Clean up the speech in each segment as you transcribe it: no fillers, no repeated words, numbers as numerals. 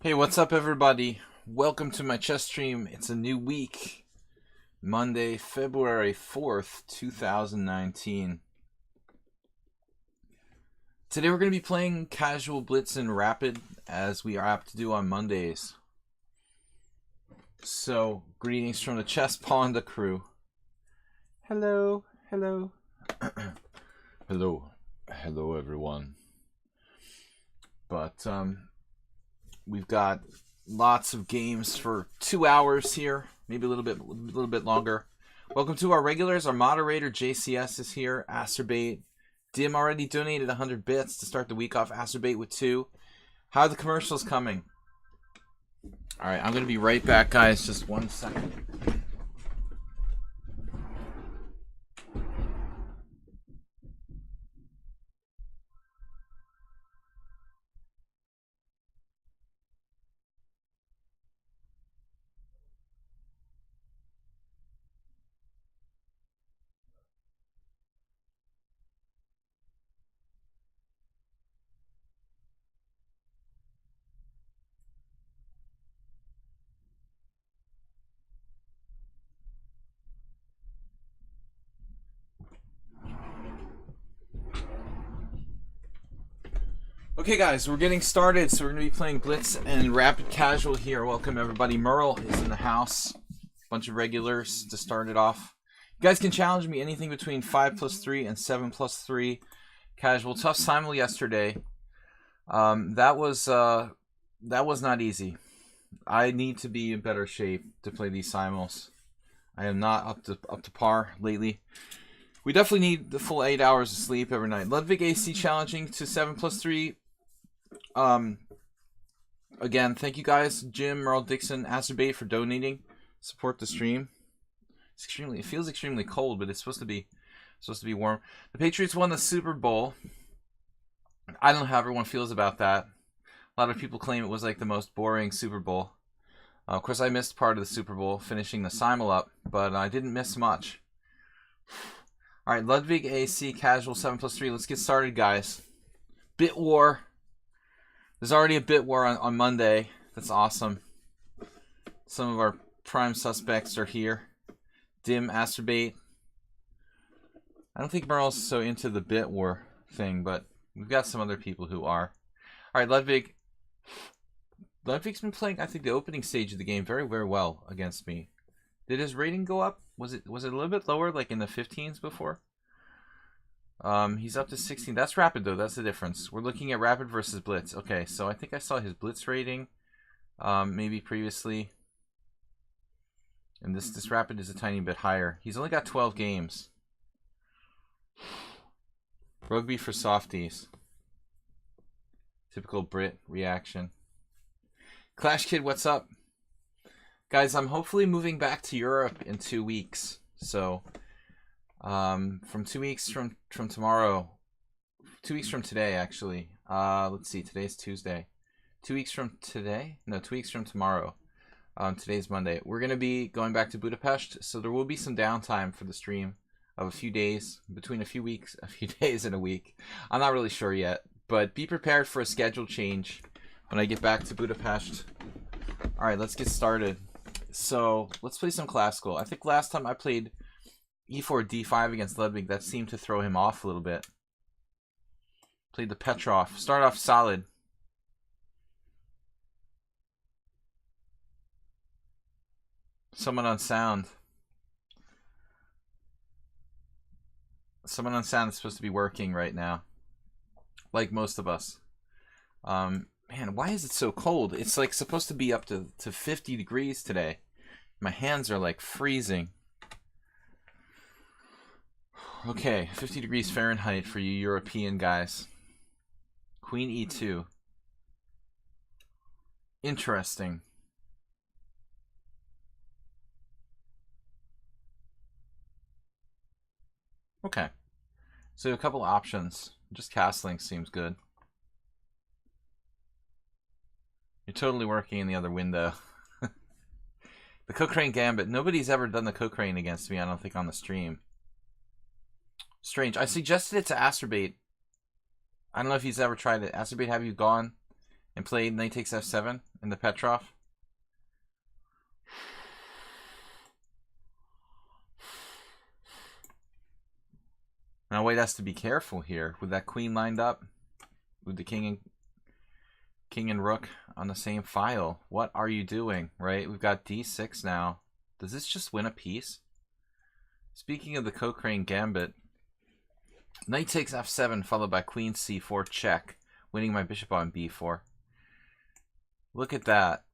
Hey, what's up, everybody? Welcome to my chess stream. It's a new week. Monday, February 4th, 2019. Today we're going to be playing casual blitz and rapid, as we are apt to do on Mondays. So, greetings from the Chess Panda crew. Hello, hello. hello everyone. But, we've got lots of games for 2 hours here, maybe a little bit longer. Welcome to our regulars. Our moderator JCS is here. Acerbate. Dim already donated 100 bits to start the week off. Acerbate with 2. How are the commercials coming? All right, I'm going to be right back, guys. Just 1 second. Okay, guys, we're getting started. So we're going to be playing Blitz and Rapid Casual here. Welcome, everybody. Merle is in the house. Bunch of regulars to start it off. You guys can challenge me anything between 5+3 and 7+3. Casual. Tough simul yesterday. That was not easy. I need to be in better shape to play these simuls. I am not up to par lately. We definitely need the full 8 hours of sleep every night. Ludwig AC challenging to 7+3. Again, thank you guys, Jim, Merle, Dixon, Acerbate, for donating. Support the stream. It feels extremely cold, but it's supposed to be warm. The Patriots won the Super Bowl. I don't know how everyone feels about that. A lot of people claim it was like the most boring Super Bowl. Of course, I missed part of the Super Bowl, finishing the simul up, but I didn't miss much. All right, Ludwig AC Casual 7+3. Let's get started, guys. Bit war. There's already a bit war on Monday. That's awesome. Some of our prime suspects are here. Dim, Acerbate. I don't think Merle's so into the bit war thing, but we've got some other people who are. All right, Ludwig. Ludwig's been playing, I think, the opening stage of the game very, very well against me. Did his rating go up? Was it a little bit lower, like in the 15s before? He's up to 16. That's rapid, though. That's the difference. We're looking at rapid versus blitz. Okay, so I think I saw his blitz rating maybe previously. And this rapid is a tiny bit higher. He's only got 12 games. Rugby for softies. Typical Brit reaction. Clash Kid, what's up? Guys, I'm hopefully moving back to Europe in 2 weeks. So, from 2 weeks from tomorrow, 2 weeks from today, actually. Let's see, today's Tuesday. 2 weeks from today? No, 2 weeks from tomorrow. Today's Monday. We're going to be going back to Budapest, so there will be some downtime for the stream of a few days, between a few days and a week. I'm not really sure yet, but be prepared for a schedule change when I get back to Budapest. All right, let's get started. So let's play some classical. I think last time I played e4 d5 against Ludwig, that seemed to throw him off a little bit. Played the Petrov. Start off solid. Someone on sound. Someone on sound is supposed to be working right now, like most of us. Man, why is it so cold? It's like supposed to be up to 50 degrees today. My hands are like freezing. Okay, 50 degrees Fahrenheit for you European guys. Queen e2. Interesting. Okay. So a couple options. Just castling seems good. You're totally working in the other window. The Cochrane Gambit. Nobody's ever done the Cochrane against me, I don't think, on the stream. Strange. I suggested it to Acerbate. I don't know if he's ever tried it. Acerbate, have you gone and played knight takes f7? in the Petrov. Now White has to be careful here with that queen lined up, with the king and rook on the same file. What are you doing, right? We've got d6 now. Does this just win a piece? Speaking of the Cochrane gambit, knight takes f7 followed by queen c4 check, winning my bishop on b4. Look at that.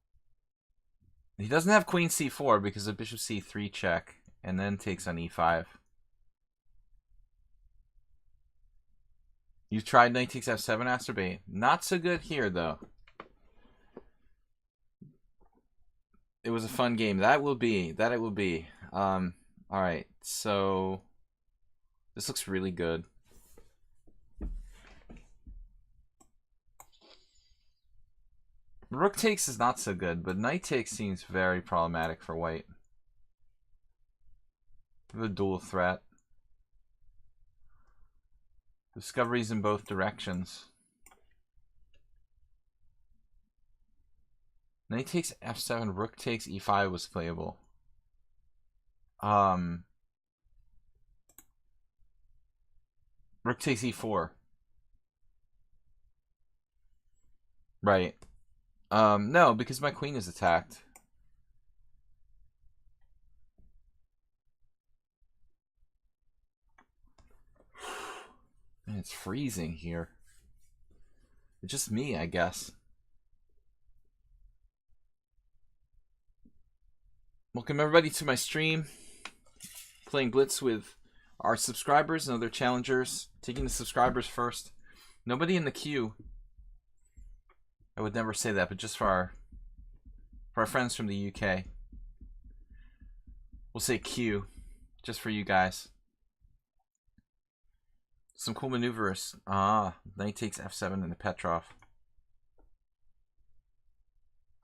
He doesn't have queen c4 because of bishop c3 check, and then takes on e5. You've tried knight takes f7, Asterbate. Not so good here, though. It was a fun game. That will be. That it will be. Alright, so this looks really good. Rook takes is not so good, but knight takes seems very problematic for White. The dual threat. Discoveries in both directions. Knight takes f7, rook takes e5 was playable. Rook takes e4. Right. No, because my queen is attacked. Man, it's freezing here. It's just me, I guess. Welcome everybody to my stream. Playing Blitz with our subscribers and other challengers. Taking the subscribers first. Nobody in the queue. I would never say that, but just for our friends from the UK. We'll say queue. Just for you guys. Some cool maneuvers. Knight takes f7 in the Petrov.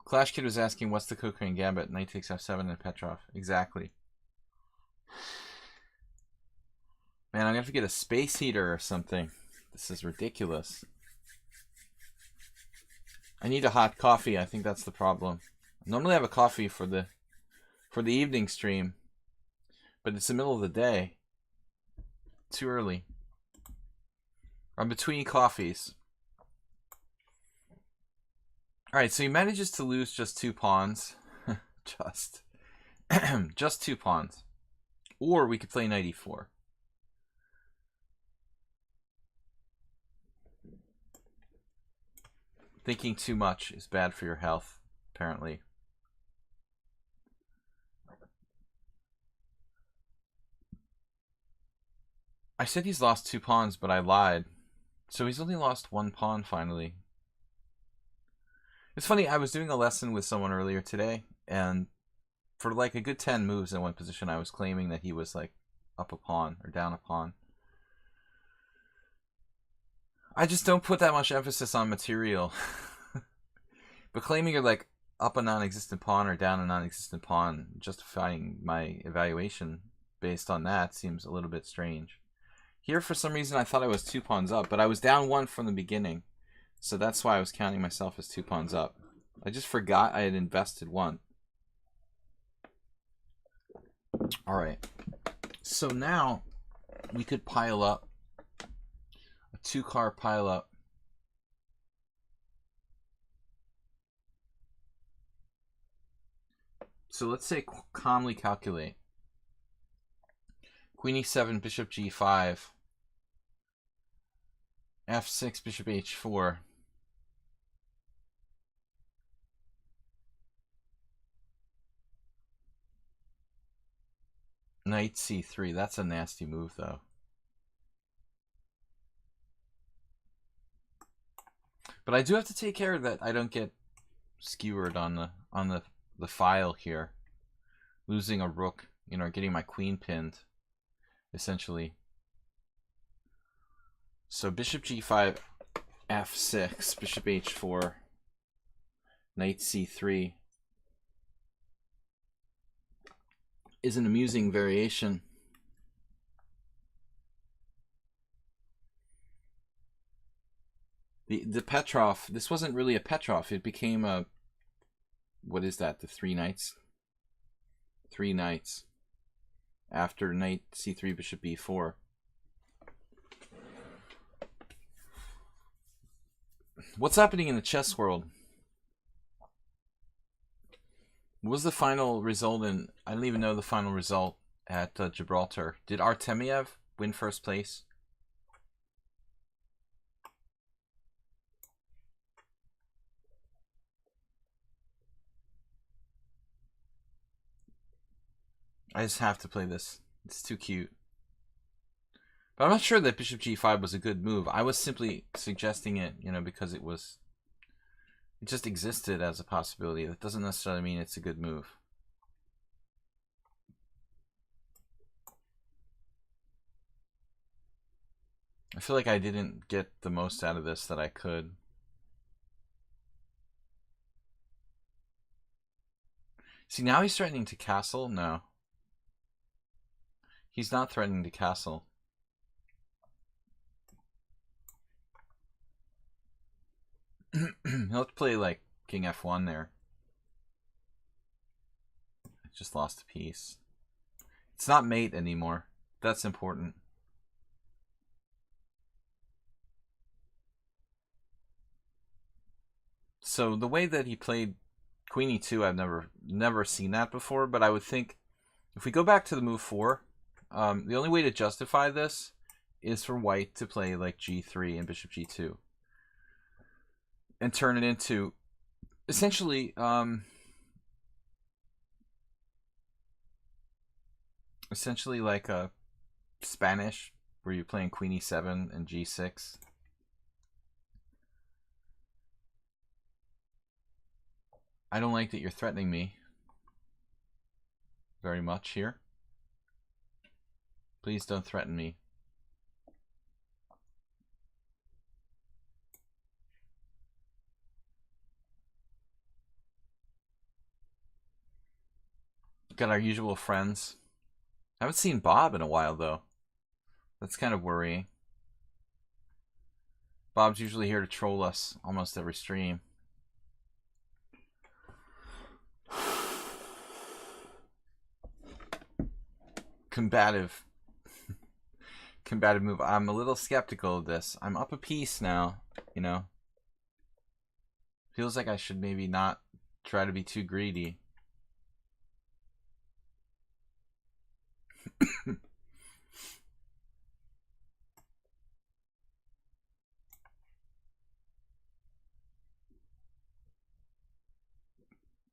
Clash Kid was asking, what's the Cochrane gambit? Knight takes f7 in the Petrov. Exactly. Man, I'm gonna have to get a space heater or something. This is ridiculous. I need a hot coffee. I think that's the problem. I normally have a coffee for the evening stream, but it's the middle of the day. Too early. I'm between coffees. Alright, so he manages to lose just 2 pawns. just 2 pawns. Or we could play knight e4. Thinking too much is bad for your health, apparently. I said he's lost 2 pawns, but I lied. So he's only lost 1 pawn finally. It's funny, I was doing a lesson with someone earlier today, and for like a good 10 moves in one position, I was claiming that he was like up a pawn or down a pawn. I just don't put that much emphasis on material. But claiming you're like up a non-existent pawn or down a non-existent pawn, justifying my evaluation based on that seems a little bit strange. Here, for some reason, I thought I was 2 pawns up, but I was down 1 from the beginning. So that's why I was counting myself as 2 pawns up. I just forgot I had invested 1. Alright. So now, we could pile up. A 2-car pile up. So let's say calmly calculate. Queen e7, bishop g5. f6, bishop h4. Knight c3. That's a nasty move, though. But I do have to take care that I don't get skewered on the file here. Losing a rook, you know, getting my queen pinned, essentially. So bishop g5, f6, bishop h4, knight c3 is an amusing variation. The Petrov, this wasn't really a Petrov, it became a what is that? The 3 knights? 3 knights. After knight c3, bishop b4. What's happening in the chess world? What was the final result in... I don't even know the final result at Gibraltar. Did Artemiev win first place? I just have to play this. It's too cute. But I'm not sure that bishop g5 was a good move. I was simply suggesting it, you know, because it just existed as a possibility. That doesn't necessarily mean it's a good move. I feel like I didn't get the most out of this that I could. See, now he's threatening to castle? No. He's not threatening to castle. He'll play like king f1 there. I just lost a piece. It's not mate anymore. That's important. So the way that he played queen e2, I've never seen that before, but I would think if we go back to the move 4, the only way to justify this is for white to play like g3 and bishop g2 and turn it into essentially like a Spanish where you're playing queen e7 and g6. I don't like that you're threatening me very much here. Please don't threaten me. Got our usual friends. I haven't seen Bob in a while, though. That's kind of worrying. Bob's usually here to troll us almost every stream. Combative. Combative move. I'm a little skeptical of this. I'm up a piece now, you know. Feels like I should maybe not try to be too greedy.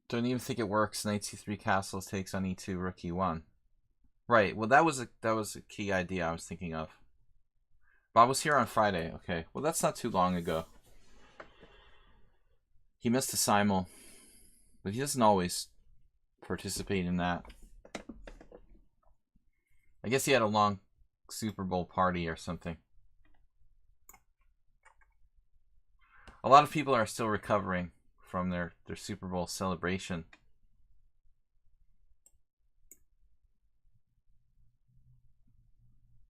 Don't even think it works. Knight c3 castles takes on e2 rook e1. Right. Well, that was a key idea I was thinking of. Bob was here on Friday. Okay. Well, that's not too long ago. He missed a simul, but he doesn't always participate in that. I guess he had a long Super Bowl party or something. A lot of people are still recovering from their Super Bowl celebration.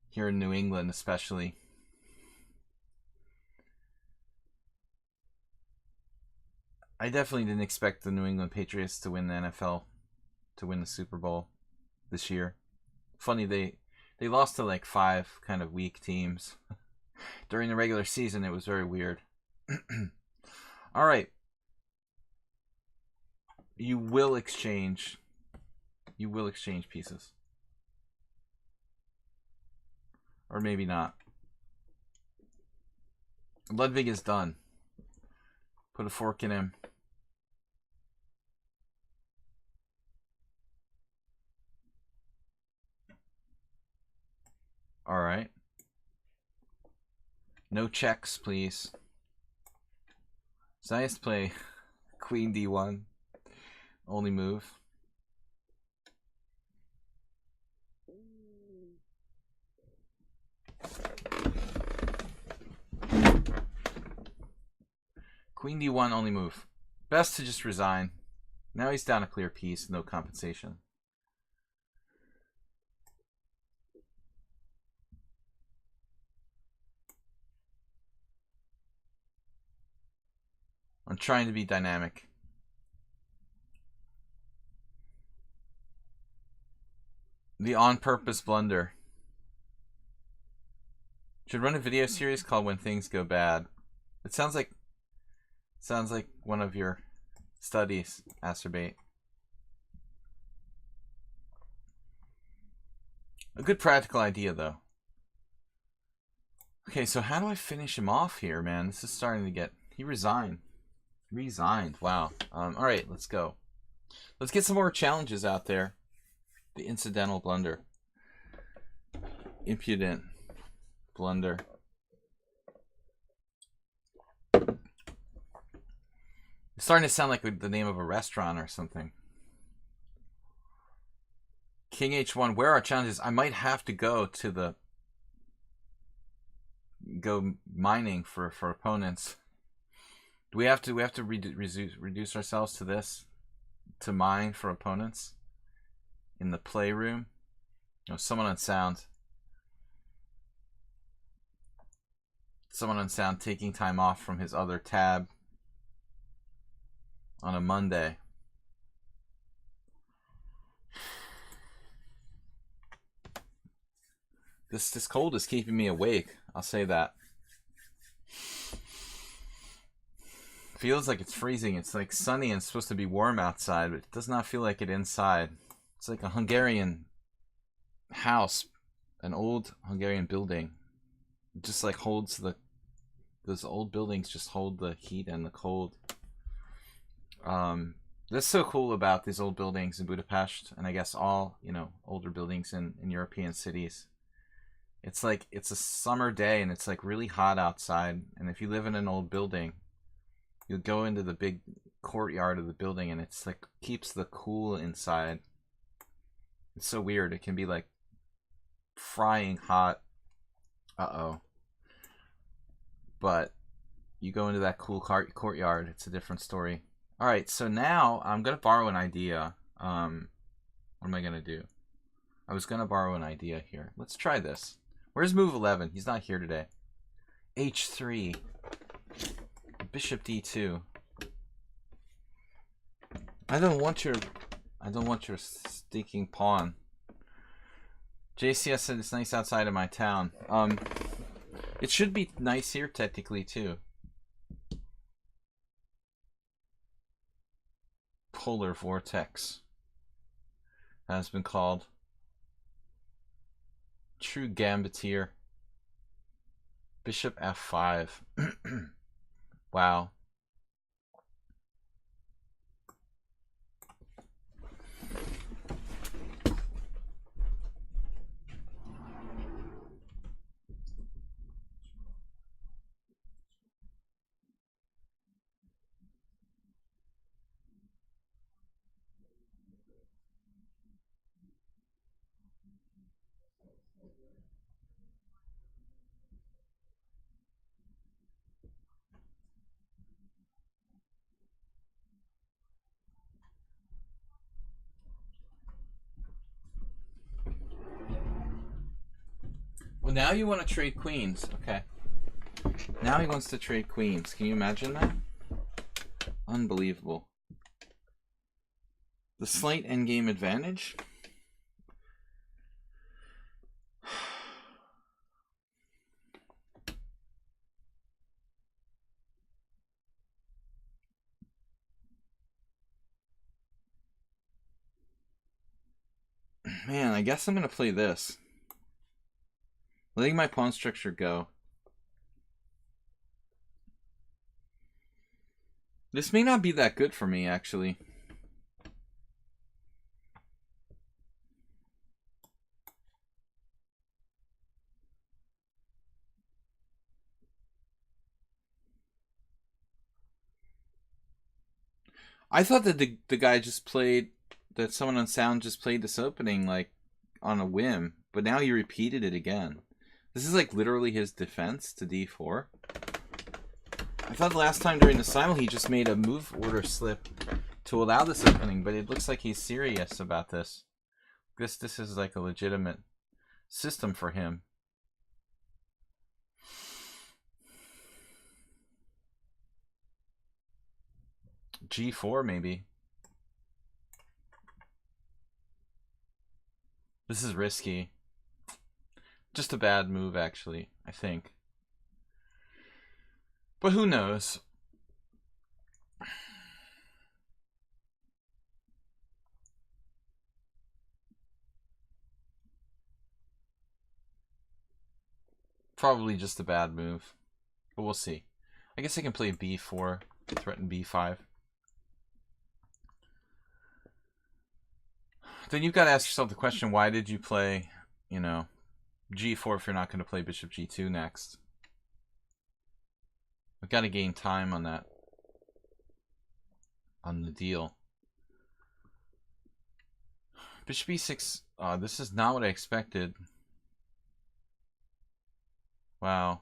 Here in New England, especially. I definitely didn't expect the New England Patriots to win the NFL, to win the Super Bowl this year. Funny, they lost to like 5 kind of weak teams. During the regular season, it was very weird. All right. You will exchange pieces. Or maybe not. Ludwig is done. Put a fork in him. All right. No checks, please. Zayas play queen d1. Only move. Queen d1, only move. Best to just resign. Now he's down a clear piece, no compensation. I'm trying to be dynamic. The on-purpose blunder. Should run a video series called When Things Go Bad. It sounds like one of your studies, Acerbate. A good practical idea, though. Okay, so how do I finish him off here, man? This is starting to get... He resigned. Resigned. Wow. All right, let's go. Let's get some more challenges out there. The incidental blunder. Impudent blunder. It's starting to sound like the name of a restaurant or something. King H1. Where are challenges? I might have to go to the... Go mining for opponents. Do we have to reduce ourselves to this? To mine for opponents? In the playroom? No, someone on sound. Someone on sound taking time off from his other tab on a Monday. This cold is keeping me awake. I'll say that. Feels like it's freezing. It's like sunny and it's supposed to be warm outside, but it does not feel like it inside. It's like a Hungarian house, an old Hungarian building. It just like holds the... Those old buildings just hold the heat and the cold. That's so cool about these old buildings in Budapest, and I guess all, you know, older buildings in European cities. It's like, it's a summer day and it's like really hot outside, and if you live in an old building, you'll go into the big courtyard of the building and it's like keeps the cool inside. It's so weird. It can be like frying hot. Uh-oh. But you go into that cool courtyard, it's a different story. All right, so now I'm going to borrow an idea. What am I going to do? I was going to borrow an idea here. Let's try this. Where's move 11? He's not here today. H3. Bishop D2. I don't want your stinking pawn. JCS said it's nice outside of my town. It should be nice here technically too. Polar vortex has been called. True gambiteer. Bishop F5. Wow. Well, now you want to trade queens. Okay. Now he wants to trade queens. Can you imagine that? Unbelievable. The slight endgame advantage. Man, I guess I'm going to play this. Letting my pawn structure go. This may not be that good for me, actually. I thought that the guy just played, that someone on sound just played this opening like on a whim, but now he repeated it again. This is like literally his defense to d4. I thought the last time during the simul he just made a move order slip to allow this opening, but it looks like he's serious about this. This is like a legitimate system for him. G4 maybe. This is risky. Just a bad move, actually, I think. But who knows? Probably just a bad move. But we'll see. I guess I can play b4, threaten b5. Then you've got to ask yourself the question, why did you play, you know, g4 if you're not going to play bishop g2 next? I've got to gain time on that. On the deal. Bishop e6. This is not what I expected. Wow.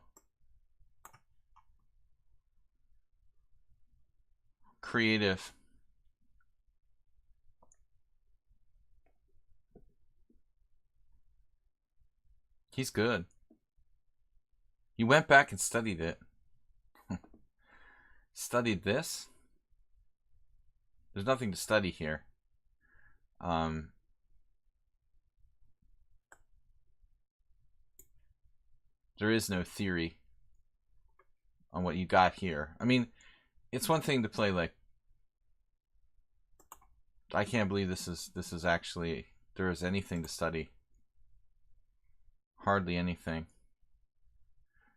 Creative. He's good. He went back and studied it. Studied this? There's nothing to study here. There is no theory on what you got here. I mean, it's one thing to play like, I can't believe this is actually, there is anything to study. Hardly anything.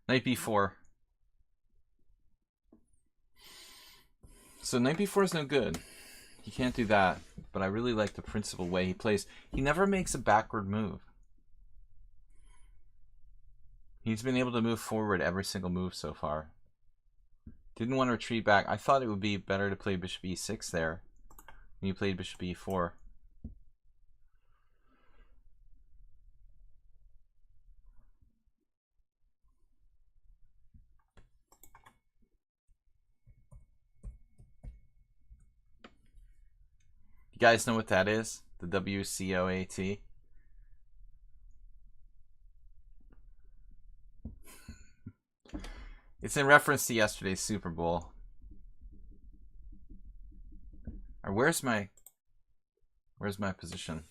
Knight b4. So knight b4 is no good. He can't do that. But I really like the principal way he plays. He never makes a backward move. He's been able to move forward every single move so far. Didn't want to retreat back. I thought it would be better to play bishop e6 there. When you played bishop e4. You guys know what that is? The WCOAT? It's in reference to yesterday's Super Bowl. Or where's my position?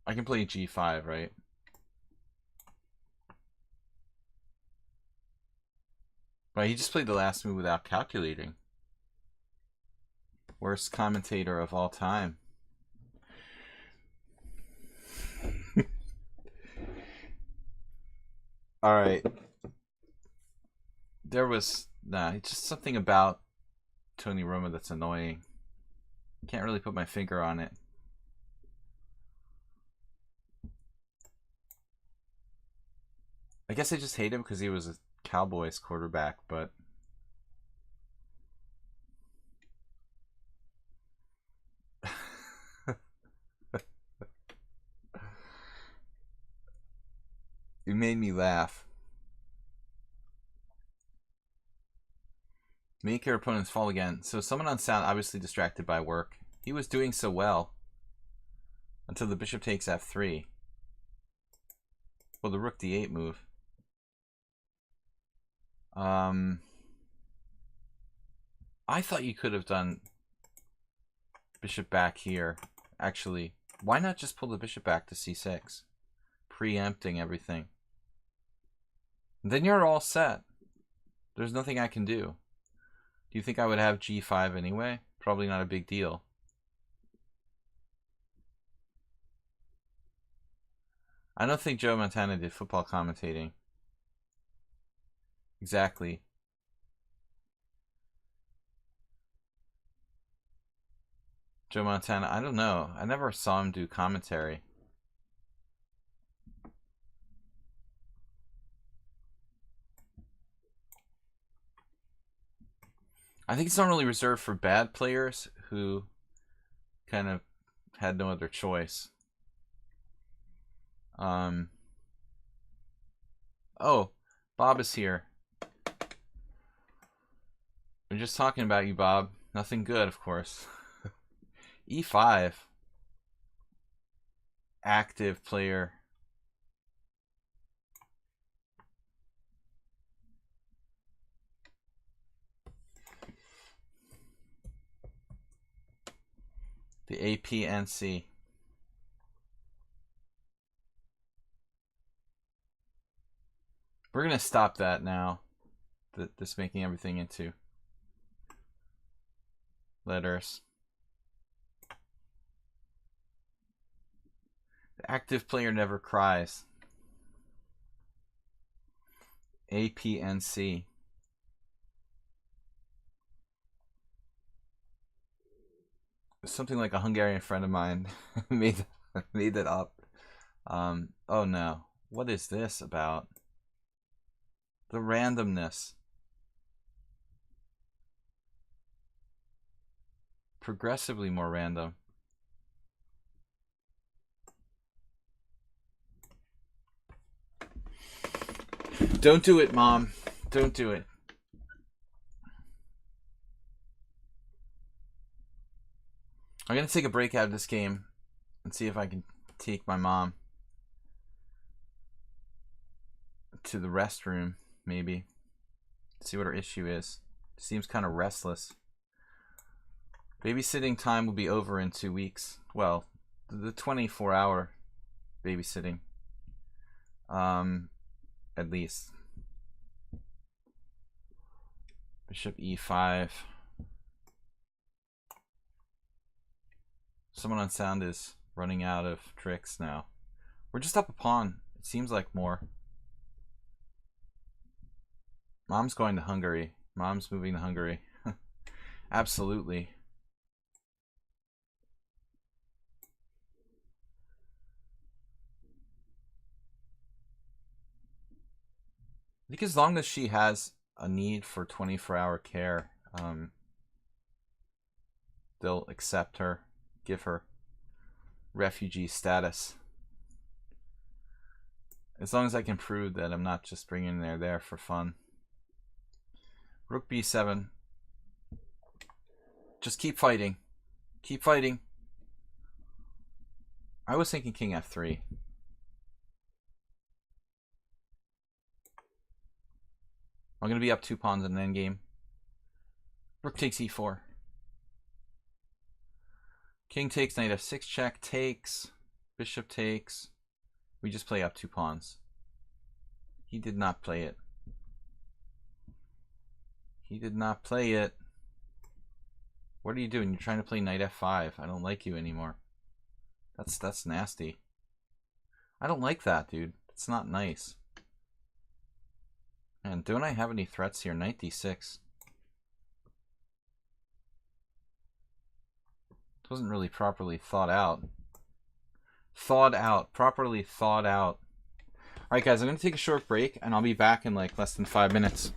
I can play g5, right? But he just played the last move without calculating. Worst commentator of all time. All right. There was just something about Tony Romo that's annoying. Can't really put my finger on it. I guess I just hate him because he was a Cowboys quarterback, but it made me laugh. Make your opponents fall again. So someone on sound, obviously distracted by work. He was doing so well until the bishop takes f3. Well, the rook d8 move. I thought you could have done bishop back here. Actually, why not just pull the bishop back to c6? Preempting everything. And then you're all set. There's nothing I can do. Do you think I would have g5 anyway? Probably not a big deal. I don't think Joe Montana did football commentating. Exactly. Joe Montana, I don't know. I never saw him do commentary. I think it's not really reserved for bad players who kind of had no other choice. Oh, Bob is here. We're just talking about you, Bob. Nothing good, of course. E5. Active player. The APNC. We're going to stop that now. This making everything into letters. The active player never cries. APNC. Something like a Hungarian friend of mine made that up. Oh no. What is this about? The randomness. Progressively more random. Don't do it, Mom. Don't do it. I'm going to take a break out of this game and see if I can take my mom to the restroom, maybe. See what her issue is. Seems kind of restless. Babysitting time will be over in 2 weeks. Well, the 24-hour babysitting. At least. Bishop e5. Someone on sound is running out of tricks now. We're just up a pawn. It seems like more. Mom's going to Hungary. Mom's moving to Hungary. Absolutely. I think as long as she has a need for 24-hour care, they'll accept her, give her refugee status. As long as I can prove that I'm not just bringing her there for fun. Rook b7. Just keep fighting. Keep fighting. I was thinking king f3. I'm going to be up 2 pawns in an endgame. Rook takes e4. King takes, knight f6 check, takes. Bishop takes. We just play up 2 pawns. He did not play it. He did not play it. What are you doing? You're trying to play knight f5. I don't like you anymore. That's nasty. I don't like that, dude. It's not nice. And don't I have any threats here? Knight d6. It wasn't really properly thought out. Thawed out. Properly thawed out. Alright guys, I'm going to take a short break and I'll be back in like less than 5 minutes.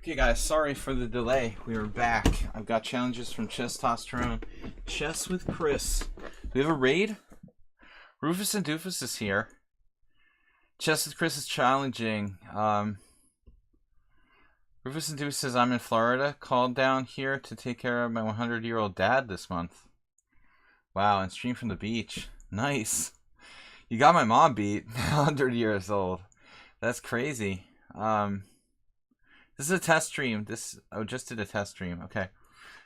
Okay, guys, sorry for the delay. We are back. I've got challenges from Chess Tosterone. Chess with Chris. Do we have a raid? Rufus and Doofus is here. Chess with Chris is challenging. Rufus and Doofus says, I'm in Florida. Called down here to take care of my 100-year-old dad this month. Wow, and stream from the beach. Nice. You got my mom beat. 100 years old. That's crazy. This is a test stream. Just did a test stream. Okay.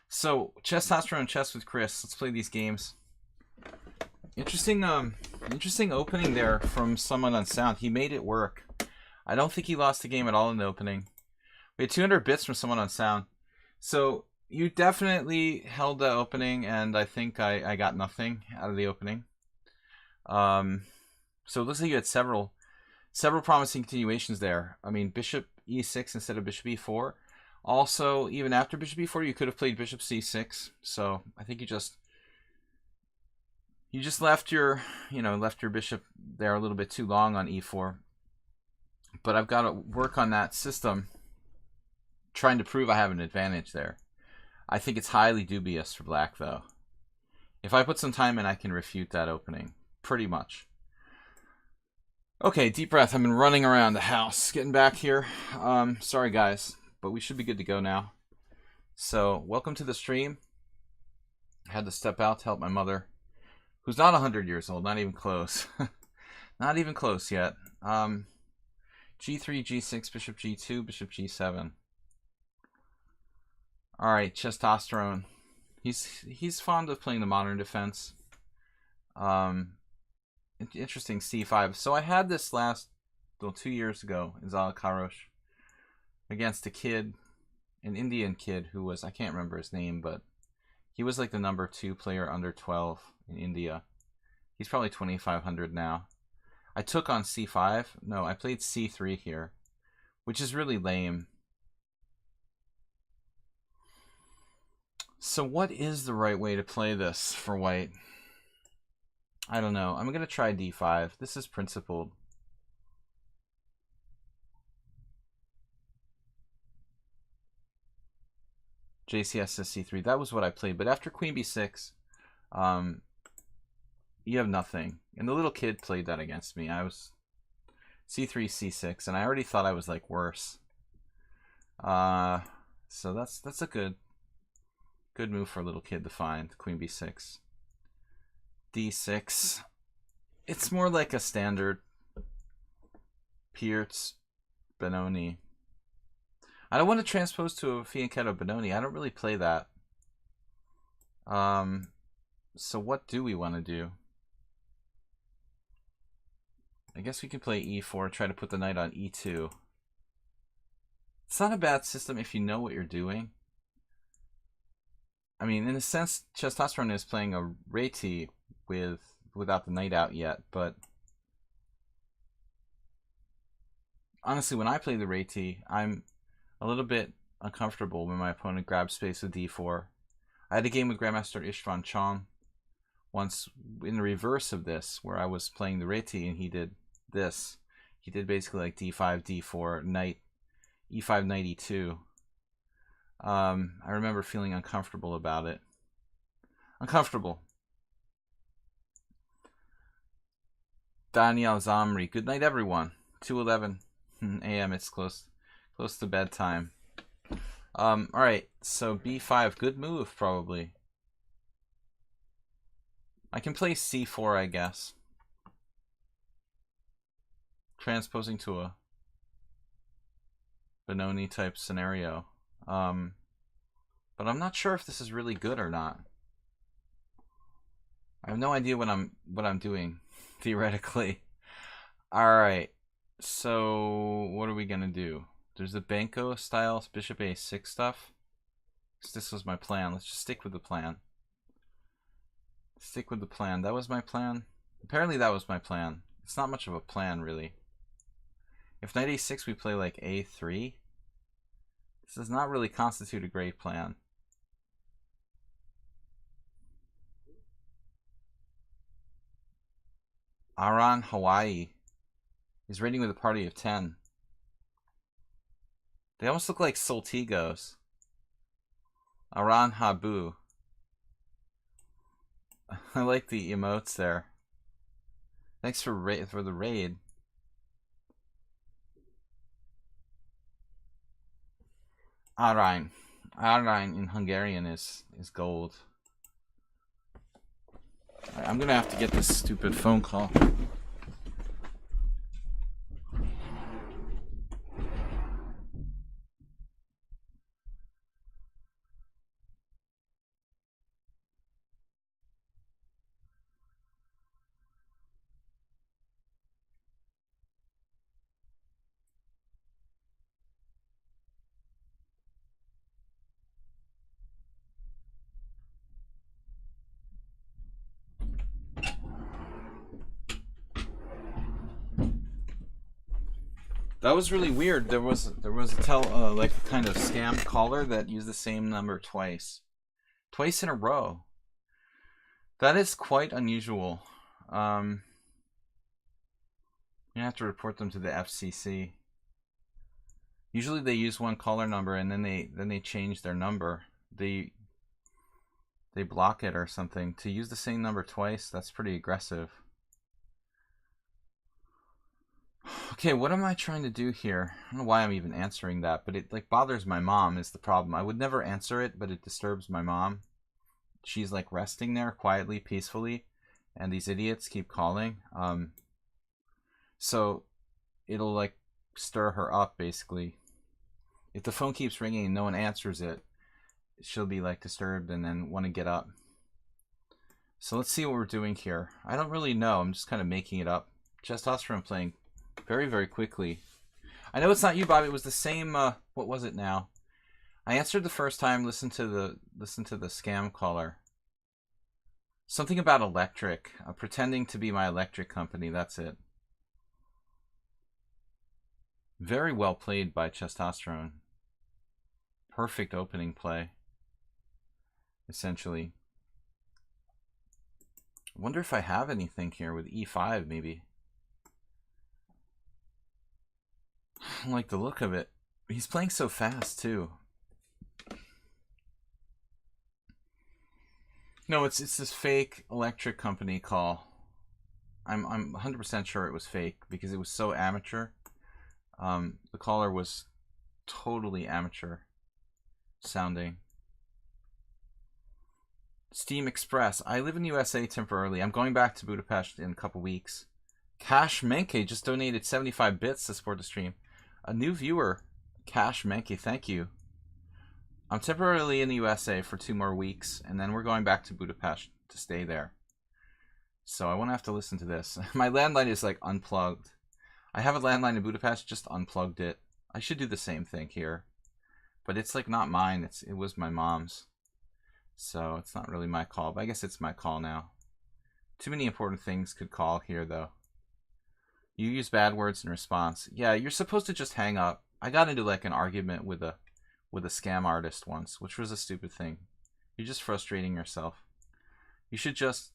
So, Chess Tosterone and Chess with Chris. Let's play these games. Interesting opening there from someone on sound. He made it work. I don't think he lost the game at all in the opening. We had 200 bits from someone on sound. So you definitely held the opening, and I think I got nothing out of the opening. So it looks like you had several promising continuations there. I mean, bishop e6 instead of bishop e4. Also, even after bishop e4, you could have played bishop c6. So I think you just left your bishop there a little bit too long on e4. But I've got to work on that system, trying to prove I have an advantage there. I think it's highly dubious for black, though. If I put some time in, I can refute that opening, pretty much. Okay, deep breath. I've been running around the house, getting back here. Sorry, guys, but we should be good to go now. So, welcome to the stream. I had to step out to help my mother, who's not 100 years old, not even close. Not even close yet. G3, G6, bishop G2, bishop G7. All right, testosterone. He's fond of playing the modern defense. Interesting C5. So I had this 2 years ago in Zalakarosh against a kid, an Indian kid who was, I can't remember his name, but he was like the number 2 player under 12 in India. He's probably 2,500 now. I took on C5. No, I played C3 here, which is really lame. So what is the right way to play this for white? I don't know. I'm going to try D5. This is principled. JCS says C3. That was what I played. But after Queen B6, you have nothing. And the little kid played that against me. I was C3, C6, and I already thought I was like worse. So that's a good move for a little kid to find. Queen B6. D6. It's more like a standard Pierce Benoni. I don't want to transpose to a fianchetto Benoni. I don't really play that. So what do we want to do? I guess we can play e4, try to put the knight on e2. It's not a bad system if you know what you're doing. I mean, in a sense, Testosterone is playing a Reti without the knight out yet, but honestly, when I play the Reti, I'm a little bit uncomfortable when my opponent grabs space with d4. I had a game with Grandmaster Istvan Chong once in the reverse of this, where I was playing the Reti and he did this. He did basically like d5, d4, knight, e5, knight, e2. I remember feeling uncomfortable about it. Uncomfortable. Daniel Zamri. Good night, everyone. 2:11 a.m. It's close to bedtime. All right. So b5, good move probably. I can play c4, I guess. Transposing to a Benoni type scenario. But I'm not sure if this is really good or not. I have no idea what I'm doing theoretically. All right. So what are we gonna do? There's the Benko style bishop a6 stuff. This was my plan. Let's just stick with the plan. Stick with the plan. That was my plan. Apparently that was my plan. It's not much of a plan, really. If knight a6, we play like a3. This does not really constitute a great plan. Aran Hawaii is raiding with a party of 10. They almost look like Soltigos. Aran Habu. I like the emotes there. Thanks for the raid. Arain. Arain in Hungarian is gold. Right, I'm gonna have to get this stupid phone call. That was really weird. There was a like a kind of scam caller that used the same number twice in a row. That is quite unusual. You have to report them to the FCC. Usually they use one caller number and then they change their number. They block it or something. To use the same number twice, that's pretty aggressive. Okay, what am I trying to do here? I don't know why I'm even answering that, but it like bothers my mom is the problem. I would never answer it, but it disturbs my mom. She's like resting there quietly, peacefully, and these idiots keep calling. So it'll like stir her up basically. If the phone keeps ringing and no one answers it, she'll be like disturbed and then want to get up. So let's see what we're doing here. I don't really know. I'm just kind of making it up. Testosterone playing very, very quickly. I know it's not you, Bob. It was the same. What was it now? I answered the first time. Listen to the scam caller. Something about electric. Pretending to be my electric company. That's it. Very well played by Testosterone. Perfect opening play. Essentially. I wonder if I have anything here with E5 maybe. I don't like the look of it. He's playing so fast too. No, it's this fake electric company call. I'm 100% sure it was fake because it was so amateur. The caller was totally amateur sounding. Steam Express. I live in the USA temporarily. I'm going back to Budapest in a couple weeks. Cash Menke just donated 75 bits to support the stream. A new viewer, Cash Menke, thank you. I'm temporarily in the USA for 2 more weeks, and then we're going back to Budapest to stay there. So I won't have to listen to this. My landline is like unplugged. I have a landline in Budapest, just unplugged it. I should do the same thing here. But it's like not mine, it was my mom's. So it's not really my call, but I guess it's my call now. Too many important things could call here though. You use bad words in response. Yeah, you're supposed to just hang up. I got into like an argument with a scam artist once, which was a stupid thing. You're just frustrating yourself. You should just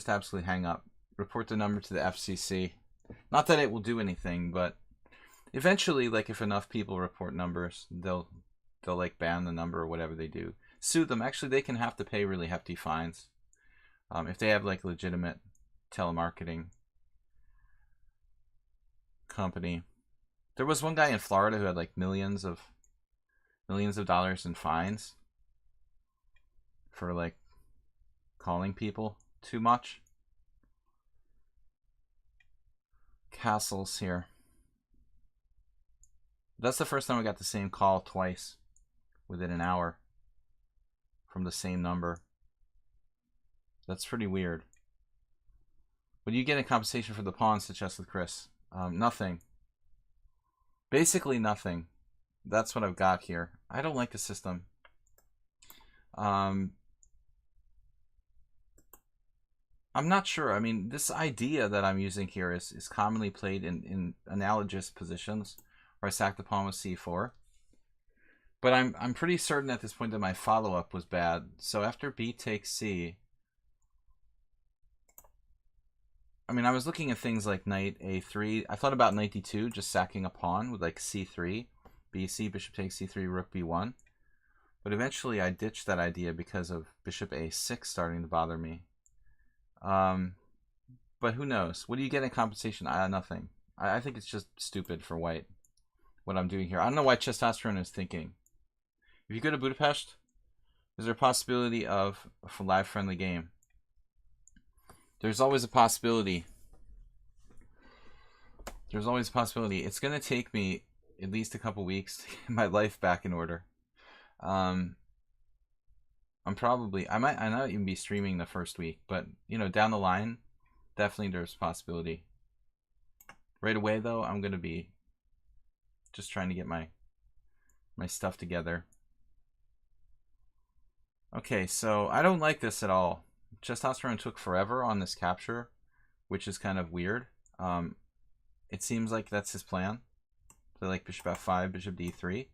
absolutely hang up. Report the number to the FCC. Not that it will do anything, but eventually, like if enough people report numbers, they'll like ban the number or whatever they do. Sue them. Actually, they can have to pay really hefty fines if they have like legitimate telemarketing company. There was one guy in Florida who had like millions of dollars in fines for like calling people too much. Castles here. That's the first time I got the same call twice within an hour from the same number. That's pretty weird. What do you get in compensation for the pawns to chess with Chris? Nothing. Basically nothing. That's what I've got here. I don't like the system. I'm not sure. I mean, this idea that I'm using here is commonly played in analogous positions where I sack the pawn with c4. But I'm pretty certain at this point that my follow-up was bad. So after b takes c, I mean, I was looking at things like knight a3. I thought about knight d2, just sacking a pawn with like c3, bc, bishop takes c3, rook b1. But eventually I ditched that idea because of bishop a6 starting to bother me. But who knows? What do you get in compensation? Nothing. I think it's just stupid for white, what I'm doing here. I don't know why Testosterone is thinking. If you go to Budapest, is there a possibility of a live friendly game? There's always a possibility. There's always a possibility. It's going to take me at least a couple weeks to get my life back in order. I might even be streaming the first week, but you know, down the line, definitely there's a possibility. Right away though, I'm going to be just trying to get my stuff together. Okay, so I don't like this at all. Testosterone took forever on this capture, which is kind of weird. It seems like that's his plan. Play like bishop f5, bishop d3.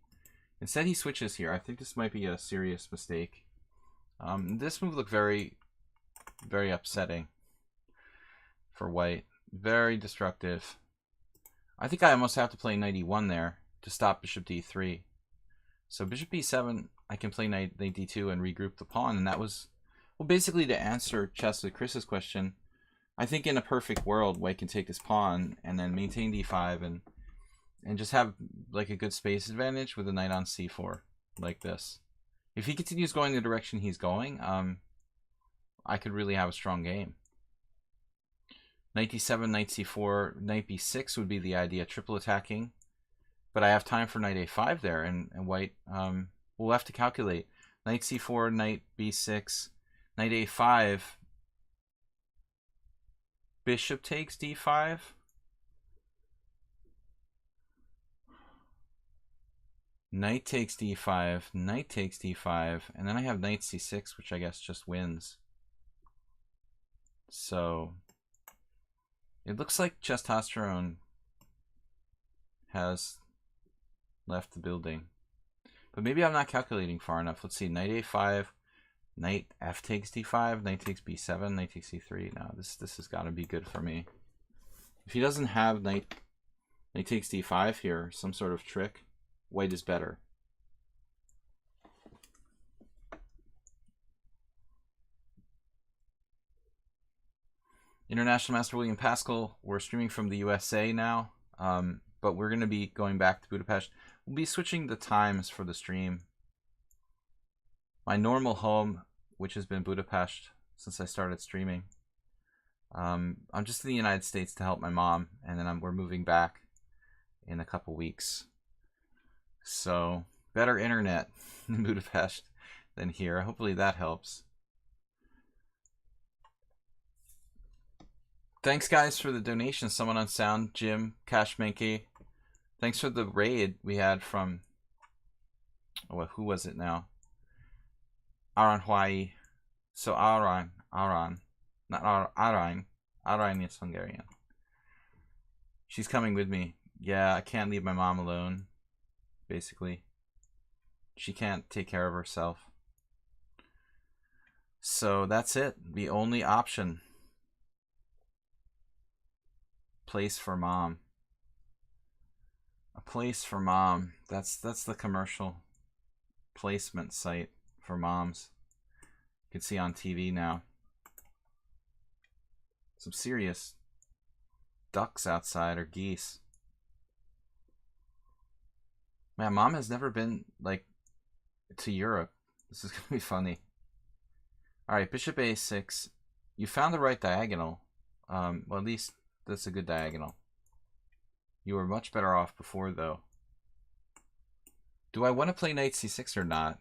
Instead, he switches here. I think this might be a serious mistake. This move looked very, very upsetting for white. Very destructive. I think I almost have to play knight e1 there to stop bishop d3. So bishop b7, I can play knight d2 and regroup the pawn. And that was, well, basically to answer Chess with Chris's question, I think in a perfect world, white can take this pawn and then maintain d5 and just have like a good space advantage with a knight on c4 like this. If he continues going the direction he's going, I could really have a strong game. Knight d7, knight c4, knight b6 would be the idea, triple attacking. But I have time for knight a5 there, and white will have to calculate. Knight c4, knight b6, knight a5. Bishop takes d5. Knight takes d5, knight takes d5, and then I have knight c6, which I guess just wins. So it looks like Testosterone has left the building. But maybe I'm not calculating far enough. Let's see, knight a5, knight f takes d5, knight takes b7, knight takes c3. No, this has got to be good for me. If he doesn't have knight takes d5 here, some sort of trick, white is better. International Master William Paschall. We're streaming from the USA now, but we're going to be going back to Budapest. We'll be switching the times for the stream. My normal home, which has been Budapest since I started streaming. I'm just in the United States to help my mom, and then we're moving back in a couple weeks. So, better internet in Budapest than here. Hopefully that helps. Thanks, guys, for the donation. Someone on sound, Jim, Kashmenki. Thanks for the raid we had from, oh, who was it now? Aran Hawaii. So Aran, not Aran is Hungarian. She's coming with me. Yeah, I can't leave my mom alone, basically. She can't take care of herself. So that's it. The only option. Place for mom. A place for mom. That's the commercial placement site for moms. You can see on TV now. Some serious ducks outside, or geese. Man, mom has never been like to Europe. This is gonna be funny. All right, bishop a6. You found the right diagonal. Well, at least that's a good diagonal. You were much better off before, though. Do I want to play knight c6 or not?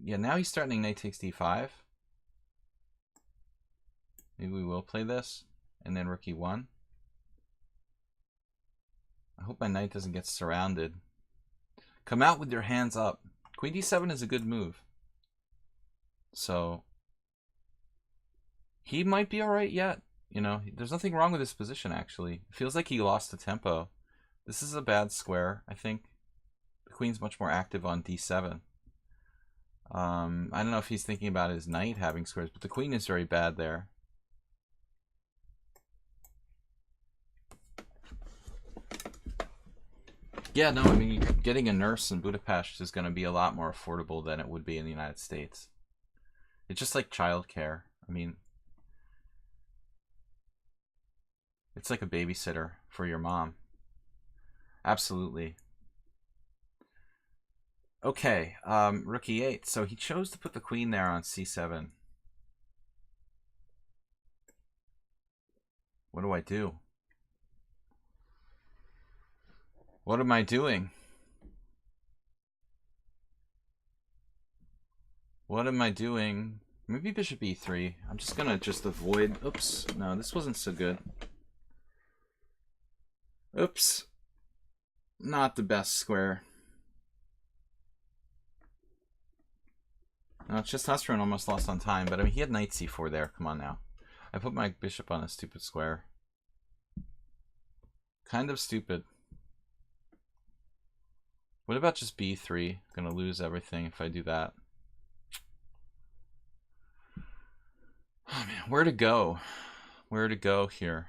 Yeah, now he's starting knight takes d5. Maybe we will play this, and then rook e1. I hope my knight doesn't get surrounded. Come out with your hands up. Queen d7 is a good move. So he might be alright yet. You know, there's nothing wrong with his position, actually. It feels like he lost the tempo. This is a bad square, I think. The queen's much more active on d7. I don't know if he's thinking about his knight having squares, but the queen is very bad there. Yeah, no, I mean, getting a nurse in Budapest is going to be a lot more affordable than it would be in the United States. It's just like childcare. I mean, it's like a babysitter for your mom. Absolutely. Okay, rook e8. So he chose to put the queen there on c7. What do I do? What am I doing? What am I doing? Maybe bishop e3. I'm just gonna avoid. Oops. No, this wasn't so good. Oops. Not the best square. No, Testosterone almost lost on time, but I mean, he had knight c4 there. Come on now. I put my bishop on a stupid square. Kind of stupid. What about just b3? Gonna lose everything if I do that. Oh man, where to go? Where to go here?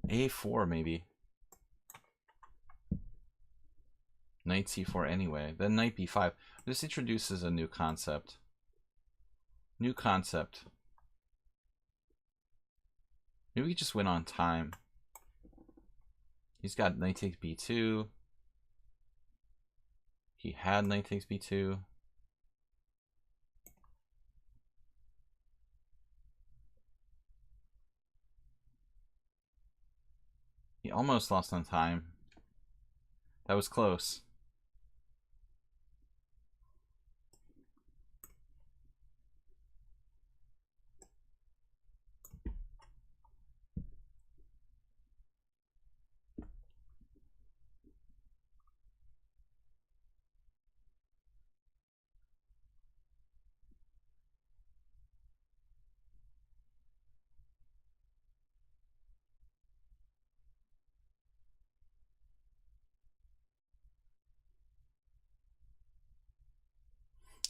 A4 maybe. Knight c4 anyway. Then knight b5. This introduces a new concept. New concept. Maybe we just win on time. He's got knight takes b2. He had knight takes b2. He almost lost on time. That was close.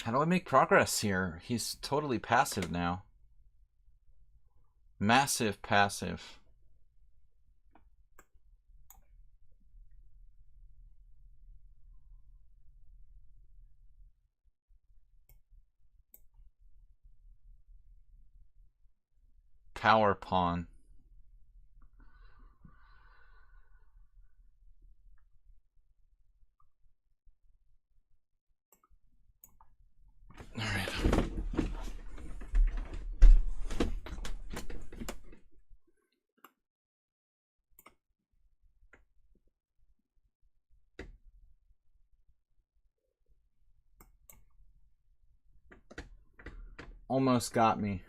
How do I make progress here? He's totally passive now. Massive passive. Power pawn. All right. Almost got me.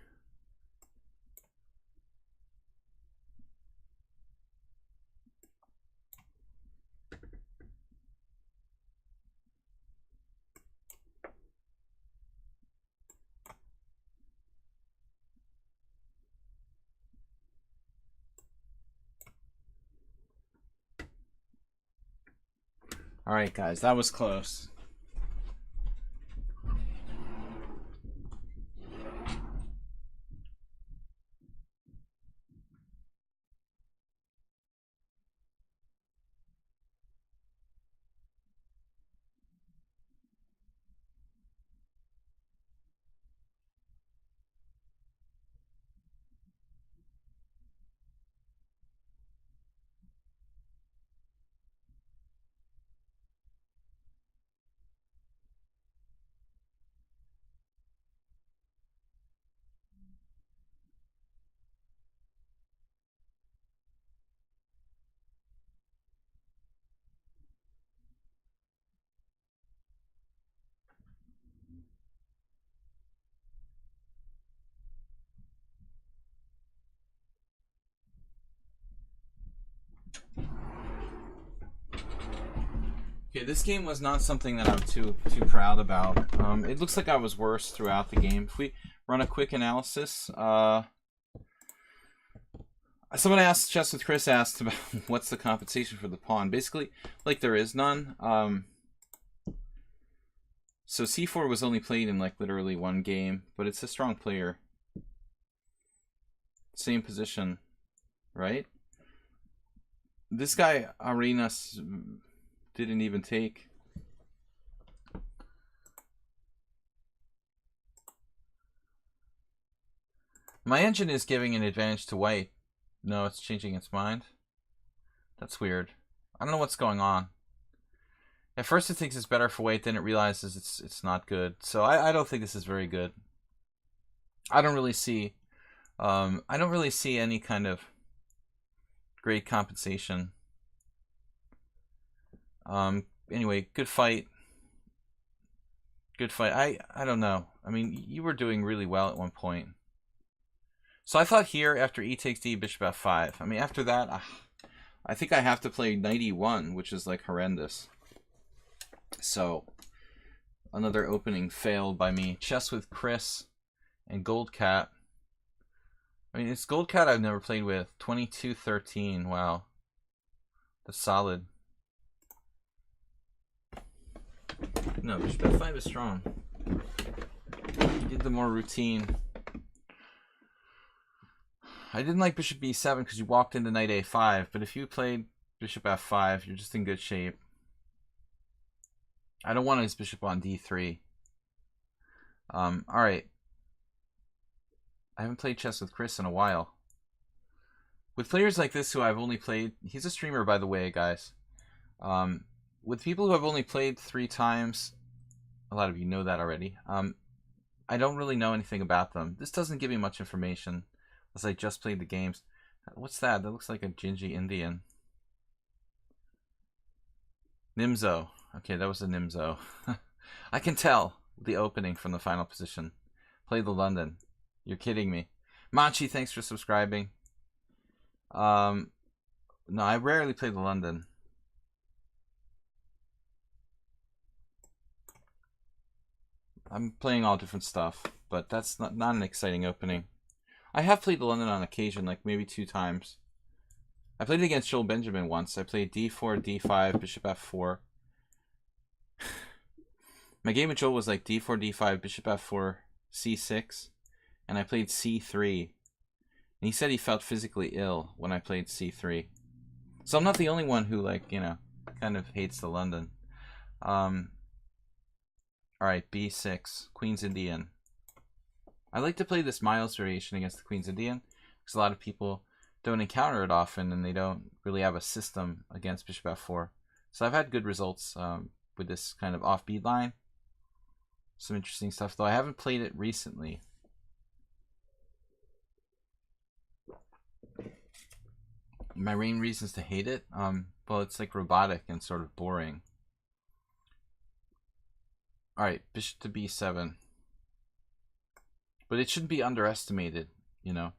All right, guys, that was close. Okay, this game was not something that I'm too proud about. It looks like I was worse throughout the game. If we run a quick analysis, someone asked, Chess with Chris asked about what's the compensation for the pawn. Basically, like there is none. So c4 was only played in like literally one game, but it's a strong player. Same position, right? This guy Arenas didn't even take. My engine is giving an advantage to white. No, it's changing its mind. That's weird. I don't know what's going on. At first it thinks it's better for white, then it realizes it's not good. So I don't think this is very good. I don't really see any kind of great compensation. Anyway, good fight. Good fight. I don't know. I mean, you were doing really well at one point. So I thought here, after e takes d, bishop f5. I mean, after that, I think I have to play knight e1, which is like horrendous. So, another opening failed by me. Chess with Chris and Gold Cat I mean, it's Gold Cat I've never played with. 22-13. Wow. That's solid. No, bishop f5 is strong. You did the more routine. I didn't like bishop b7 because you walked into knight a5, but if you played bishop f5, you're just in good shape. I don't want his bishop on d3. Alright. I haven't played chess with Chris in a while. With players like this who I've only played... He's a streamer, by the way, guys. With people who I've only played 3 times, a lot of you know that already, I don't really know anything about them. This doesn't give me much information, unless I just played the games. What's that? That looks like a Gingy Indian. Nimzo. Okay, that was a Nimzo. I can tell the opening from the final position. Play the London. You're kidding me. Machi, thanks for subscribing. No, I rarely play the London. I'm playing all different stuff, but that's not an exciting opening. I have played the London on occasion, like maybe 2 times. I played it against Joel Benjamin once. I played d4, d5, bishop f4. My game with Joel was like d4, d5, bishop f4, c6, and I played c3. And he said he felt physically ill when I played c3. So I'm not the only one who, like, you know, kind of hates the London. Alright, b6, Queen's Indian. I like to play this Miles variation against the Queen's Indian, because a lot of people don't encounter it often, and they don't really have a system against bishop f4. So I've had good results with this kind of offbeat line. Some interesting stuff, though I haven't played it recently. My main reasons to hate it, well, it's like robotic and sort of boring. Alright, bishop to b7. But it shouldn't be underestimated, you know.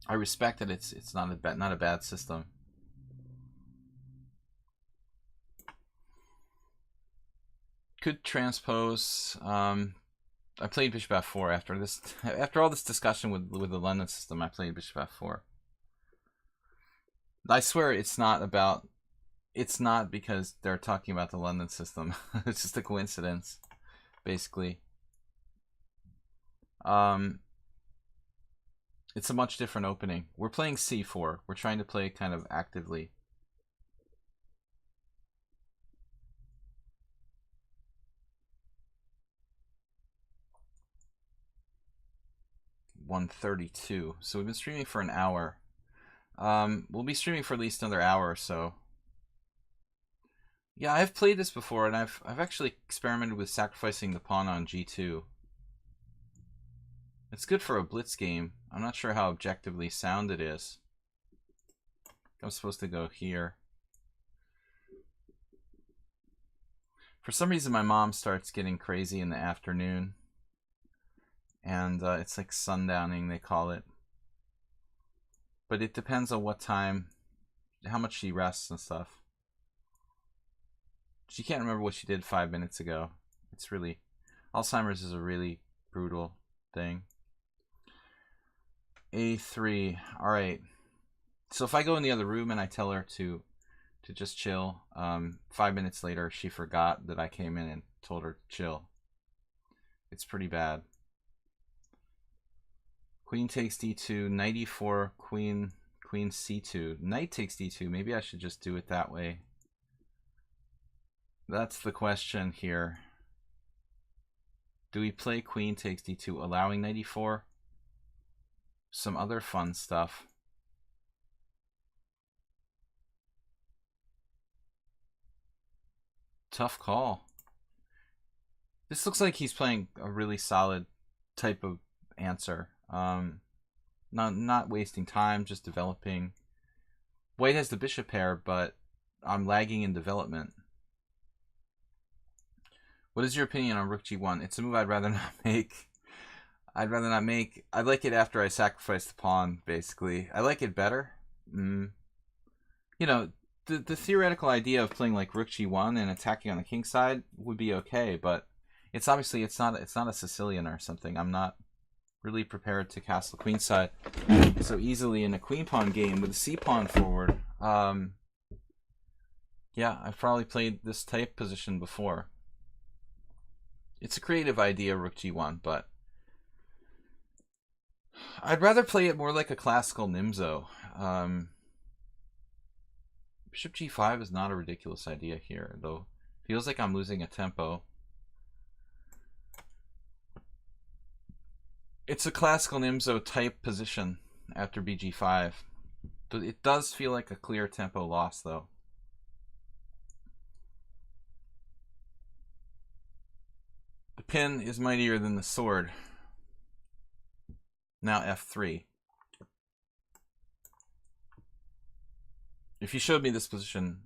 I respect that it's not a bad system. Could transpose. I played bishop f4 after this. After all this discussion with the London system, I played bishop f4. I swear it's not about. It's not because they're talking about the London system. It's just a coincidence, basically. It's a much different opening. We're playing c4. We're trying to play kind of actively. $132. So we've been streaming for an hour. We'll be streaming for at least another hour or so. Yeah, I've played this before, and I've actually experimented with sacrificing the pawn on g2. It's good for a blitz game. I'm not sure how objectively sound it is. I'm supposed to go here. For some reason, my mom starts getting crazy in the afternoon. And it's like sundowning, they call it. But it depends on what time, how much she rests and stuff. She can't remember what she did 5 minutes ago. It's really, Alzheimer's is a really brutal thing. A3. Alright. So if I go in the other room and I tell her to just chill, 5 minutes later she forgot that I came in and told her to chill. It's pretty bad. Queen takes d2, knight e4, queen c2. Knight takes d2. Maybe I should just do it that way. That's the question here. Do we play queen takes d2, allowing knight e4? Some other fun stuff. Tough call. This looks like he's playing a really solid type of answer. Not wasting time, just developing. White has the bishop pair, but I'm lagging in development. What is your opinion on rook g1? It's a move I'd rather not make. I'd like it after I sacrifice the pawn, basically. I like it better. You know, the theoretical idea of playing like rook g1 and attacking on the king side would be okay, but it's obviously it's not a Sicilian or something. I'm not really prepared to castle queenside so easily in a queen pawn game with a c pawn forward. Yeah, I've probably played this type position before. It's a creative idea, rook g1, but I'd rather play it more like a classical Nimzo. Bishop g5 is not a ridiculous idea here, though. Feels like I'm losing a tempo. It's a classical Nimzo type position after bg5. But it does feel like a clear tempo loss, though. The pin is mightier than the sword. Now f3. If you showed me this position,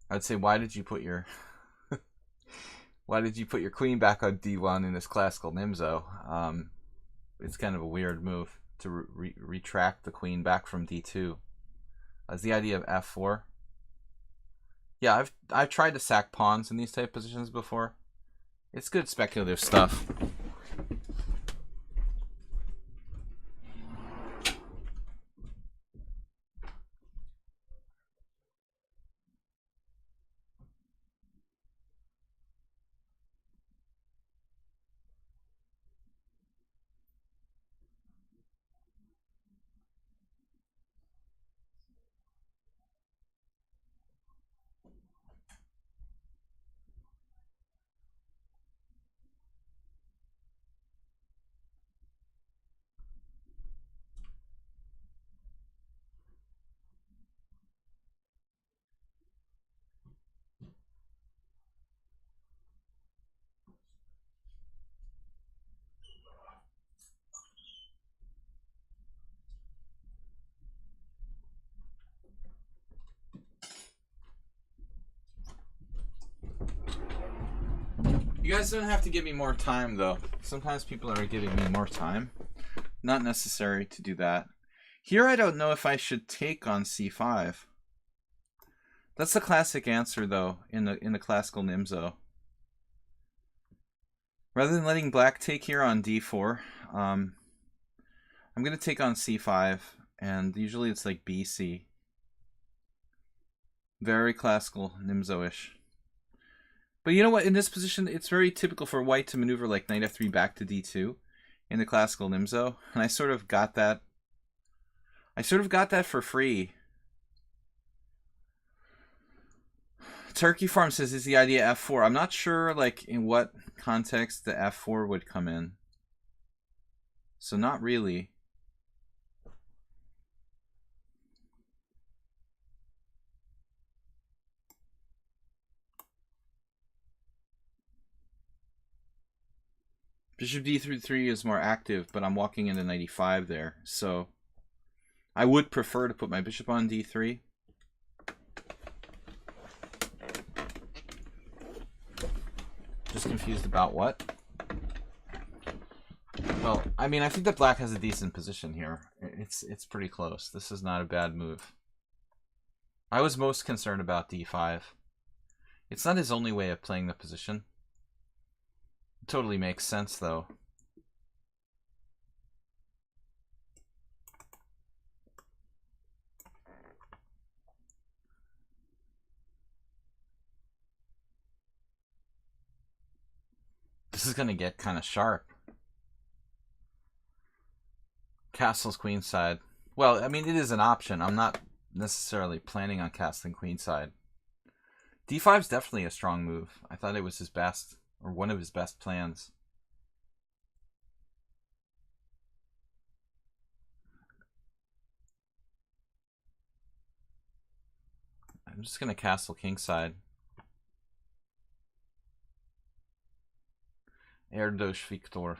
I'd say, why did you put your why did you put your queen back on d1 in this classical Nimzo? It's kind of a weird move to retract the queen back from d2. As the idea of f4. Yeah, I've tried to sack pawns in these type positions before. It's good speculative stuff. You guys don't have to give me more time, though. Sometimes people are giving me more time. Not necessary to do that. Here I don't know if I should take on c5. That's the classic answer, though, in the classical Nimzo. Rather than letting black take here on d4, I'm going to take on c5, and usually it's like bc. Very classical Nimzo-ish. But you know what? In this position, it's very typical for white to maneuver like knight f3 back to d2 in the classical Nimzo, and I sort of got that. I sort of got that for free. Turkey Farm says, is the idea f4? I'm not sure like in what context the f4 would come in. So not really. Bishop d3 is more active, but I'm walking into knight e5 there. So I would prefer to put my bishop on d3. Just confused about what? Well, I mean, I think that black has a decent position here. It's pretty close. This is not a bad move. I was most concerned about d5. It's not his only way of playing the position. It totally makes sense, though. This is going to get kind of sharp. Castles queenside. Well, I mean, it is an option. I'm not necessarily planning on castling queenside. d5 is definitely a strong move. I thought it was his best, or one of his best plans. I'm just going to castle kingside. Erdos Victor.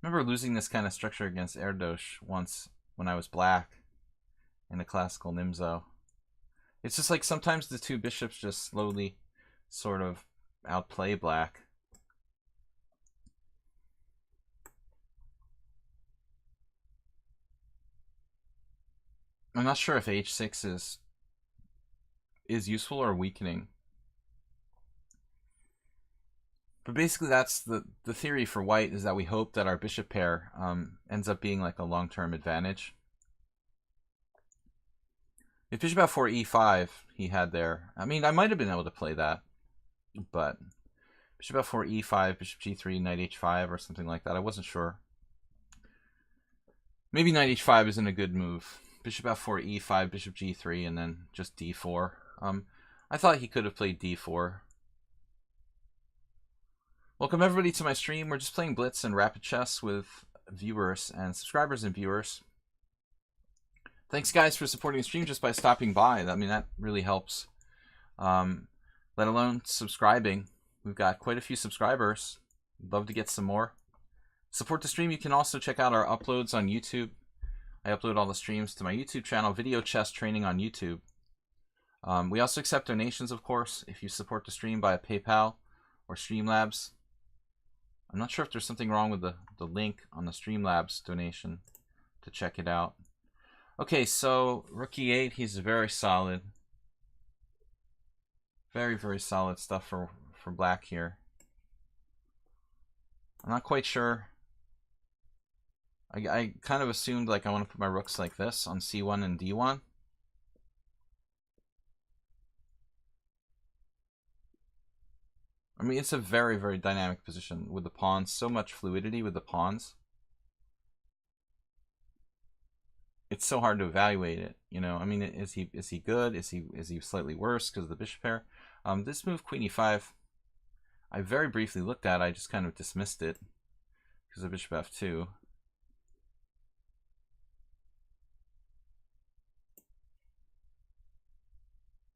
I remember losing this kind of structure against Erdos once when I was black in a classical Nimzo. It's just like sometimes the two bishops just slowly sort of outplay black. I'm not sure if h6 is useful or weakening. But basically, that's the theory for white, is that we hope that our bishop pair ends up being like a long-term advantage. If bishop f4 e5 he had there, I mean, I might have been able to play that, but bishop f4 e5, bishop g3, knight h5 or something like that. I wasn't sure. Maybe knight h5 isn't a good move. Bishop f4 e5, bishop g3, and then just d4. I thought he could have played d4. Welcome everybody to my stream. We're just playing blitz and rapid chess with viewers and subscribers and viewers. Thanks guys for supporting the stream just by stopping by. I mean, that really helps. Let alone subscribing. We've got quite a few subscribers. Love to get some more. Support the stream. You can also check out our uploads on YouTube. I upload all the streams to my YouTube channel, Video Chess Training on YouTube. We also accept donations, of course, if you support the stream via PayPal or Streamlabs. I'm not sure if there's something wrong with the link on the Streamlabs donation to check it out. Okay, so rook e8, he's very solid. Very, very solid stuff for black here. I'm not quite sure. I kind of assumed like I want to put my rooks like this on c1 and d1. I mean, it's a very, very dynamic position with the pawns. So much fluidity with the pawns. It's so hard to evaluate it, you know. I mean, is he good? Is he slightly worse because of the bishop pair? This move, queen e5, I very briefly looked at. I just kind of dismissed it because of bishop f2.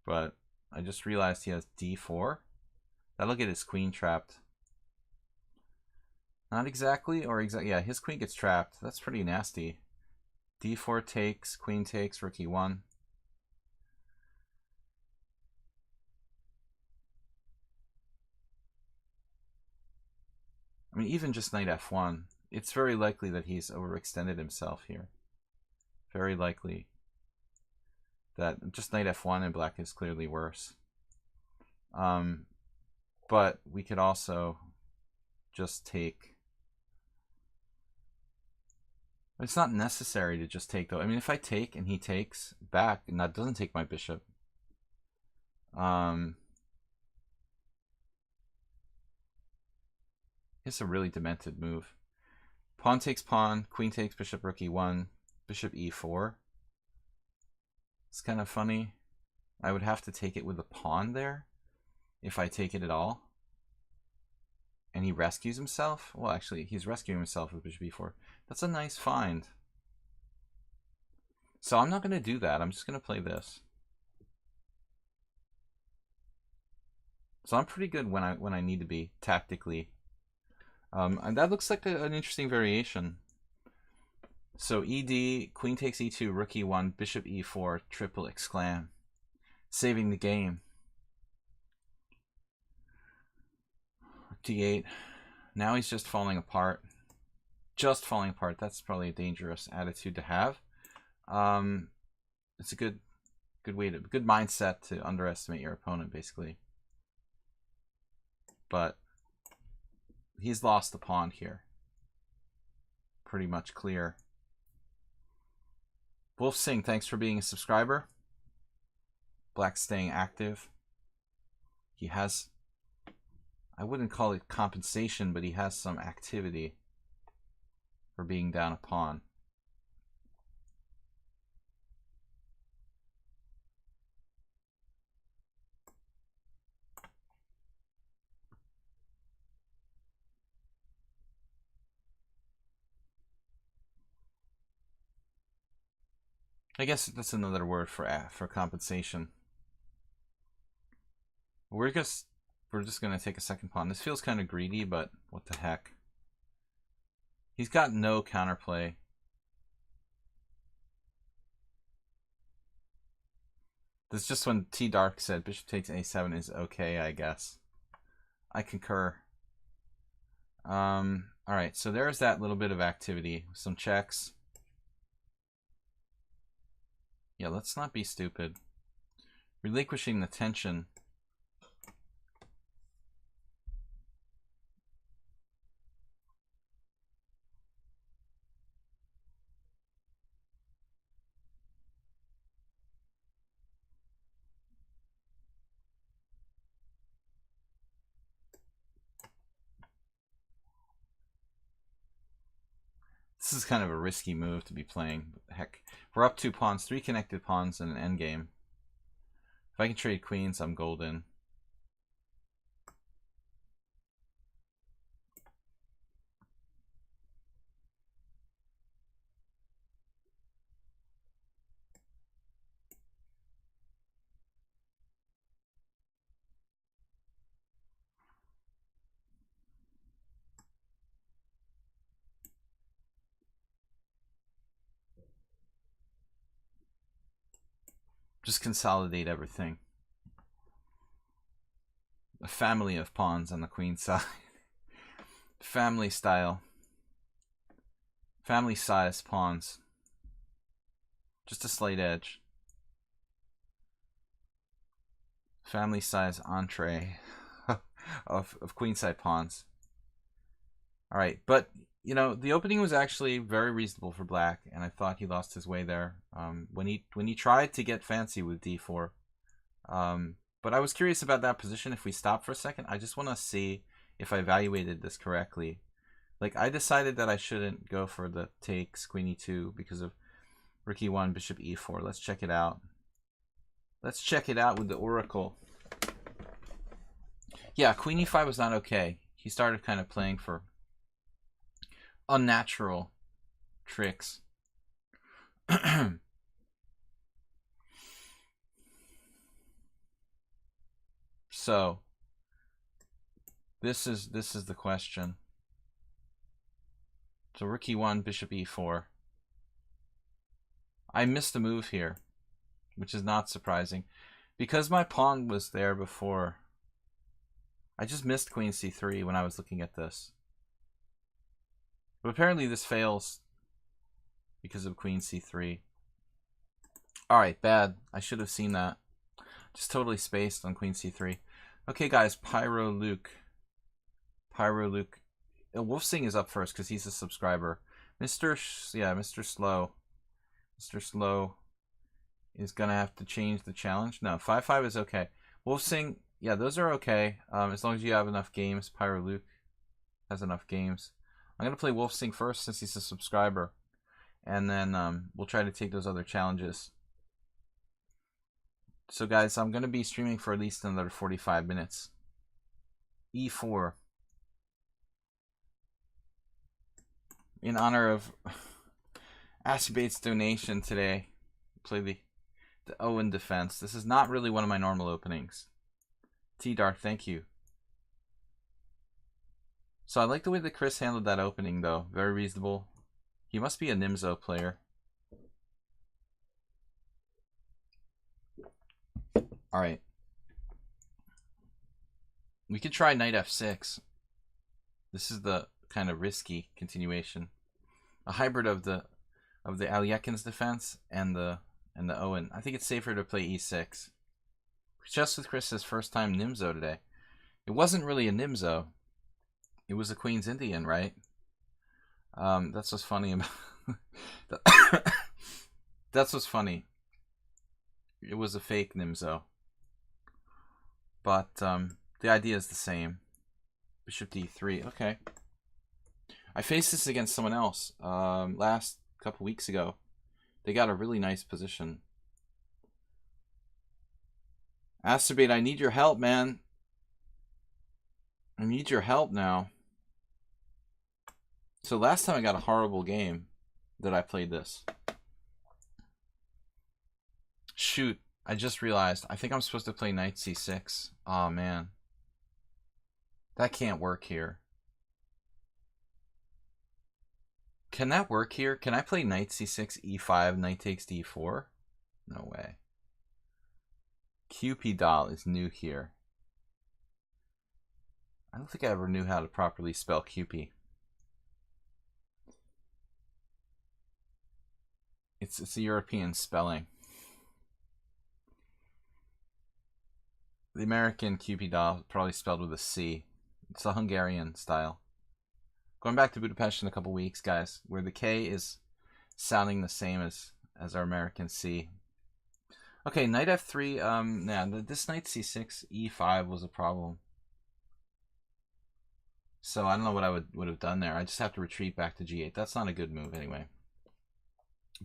But I just realized he has d4. That'll get his queen trapped. Not exactly, or exactly. Yeah, his queen gets trapped. That's pretty nasty. d4 takes, queen takes, rook e1. I mean, even just knight f1, it's very likely that he's overextended himself here. Very likely that just knight f1 and black is clearly worse. But we could also just take. It's not necessary to just take, though. I mean, if I take and he takes back, and that doesn't take my bishop. It's a really demented move. Pawn takes pawn, queen takes bishop, rook e1, bishop e4. It's kind of funny. I would have to take it with the pawn there, if I take it at all. And he rescues himself? Well, actually, he's rescuing himself with bishop e4. That's a nice find. So I'm not going to do that. I'm just going to play this. So I'm pretty good when I need to be tactically. And that looks like an interesting variation. So ed, queen takes e2, rook e1, bishop e4, triple exclam. Saving the game. d8. Now he's just falling apart. Just falling apart. That's probably a dangerous attitude to have. It's a good way to, good mindset to underestimate your opponent, basically. But he's lost the pawn here. Pretty much clear. Wolf Singh, thanks for being a subscriber. Black's staying active. He has, I wouldn't call it compensation, but he has some activity for being down a pawn. I guess that's another word for compensation. We're just gonna take a second pawn. This feels kind of greedy, but what the heck? He's got no counterplay. This is just when T Dark said bishop takes a7 is okay, I guess. I concur. Alright, so there's that little bit of activity. Some checks. Yeah, let's not be stupid. Relinquishing the tension. This is kind of a risky move to be playing. Heck, we're up 2 pawns, 3 connected pawns in an endgame. If I can trade queens, I'm golden. Just consolidate everything. A family of pawns on the queen side. Family style. Family size pawns. Just a slight edge. Family size entree of queenside pawns. Alright, but you know, the opening was actually very reasonable for black, and I thought he lost his way there. When he tried to get fancy with d4. But I was curious about that position. If we stop for a second, I just want to see if I evaluated this correctly. Like, I decided that I shouldn't go for the takes, queen e2, because of rook e1, bishop e4. Let's check it out. Let's check it out with the oracle. Yeah, queen e5 was not okay. He started kind of playing for unnatural tricks. So this is the question. So rook e1, bishop e4. I missed a move here, which is not surprising. Because my pawn was there before, I just missed queen c3 when I was looking at this. But apparently this fails because of queen c3. Alright, bad. I should have seen that. Just totally spaced on queen c3. Okay, guys, Pyro Luke. Wolfsing is up first because he's a subscriber. Mr. Slow. Mr. Slow is gonna have to change the challenge. No, 5-5 is okay. Wolfsing, yeah, those are okay. As long as you have enough games. Pyro Luke has enough games. I'm gonna play Wolfsing first since he's a subscriber, and then we'll try to take those other challenges. So guys, I'm gonna be streaming for at least another 45 minutes. E4. In honor of Asherbait's donation today, play the Owen defense. This is not really one of my normal openings. T-Dark, thank you. So I like the way that Chris handled that opening, though. Very reasonable. He must be a Nimzo player. Alright. We could try knight f6. This is the kind of risky continuation. A hybrid of the Aliekin's defense and the Owen. I think it's safer to play e6. Just with Chris's first time Nimzo today. It wasn't really a Nimzo. It was a Queen's Indian, right? That's what's funny about that's what's funny. It was a fake Nimzo. But the idea is the same. Bishop d3. Okay. I faced this against someone else last couple weeks ago. They got a really nice position. Asterbait, I need your help, man. I need your help now. So last time I got a horrible game that I played this. Shoot, I just realized. I think I'm supposed to play knight c6. Oh, man. That can't work here. Can that work here? Can I play knight c6, e5, knight takes d4? No way. QP doll is new here. I don't think I ever knew how to properly spell QP. It's a European spelling. The American QP doll probably spelled with a C. It's a Hungarian style. Going back to Budapest in a couple weeks, guys, where the K is sounding the same as our American C. Okay, knight f3. Yeah, this knight c6, e5 was a problem. So I don't know what I would have done there. I just have to retreat back to g8. That's not a good move anyway.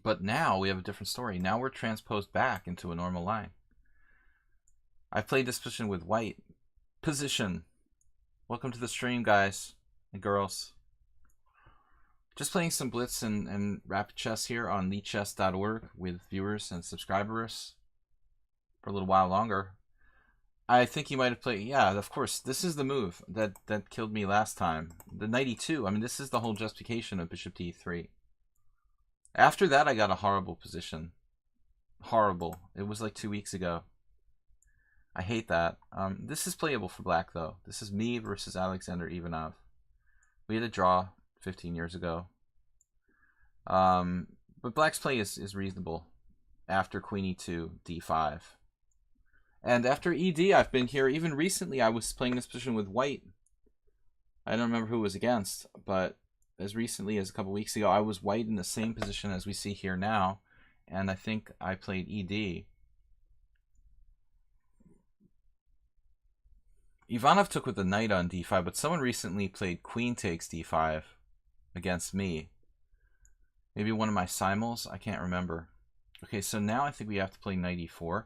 But now we have a different story. Now we're transposed back into a normal line. I played this position with white. Position. Welcome to the stream, guys and girls. Just playing some blitz and rapid chess here on lichess.org with viewers and subscribers for a little while longer. I think you might have played, yeah, of course. This is the move that killed me last time. The knight e2. I mean, this is the whole justification of bishop to e3. After that, I got a horrible position. Horrible. It was like 2 weeks ago. I hate that. This is playable for black, though. This is me versus Alexander Ivanov. We had a draw 15 years ago. But black's play is reasonable after queen e2, d5. And after ED, I've been here. Even recently, I was playing this position with white. I don't remember who it was against, but as recently as a couple weeks ago, I was white in the same position as we see here now. And I think I played ED. Ivanov took with the knight on d5, but someone recently played queen takes d5 against me. Maybe one of my simuls? I can't remember. Okay, so now I think we have to play knight e4.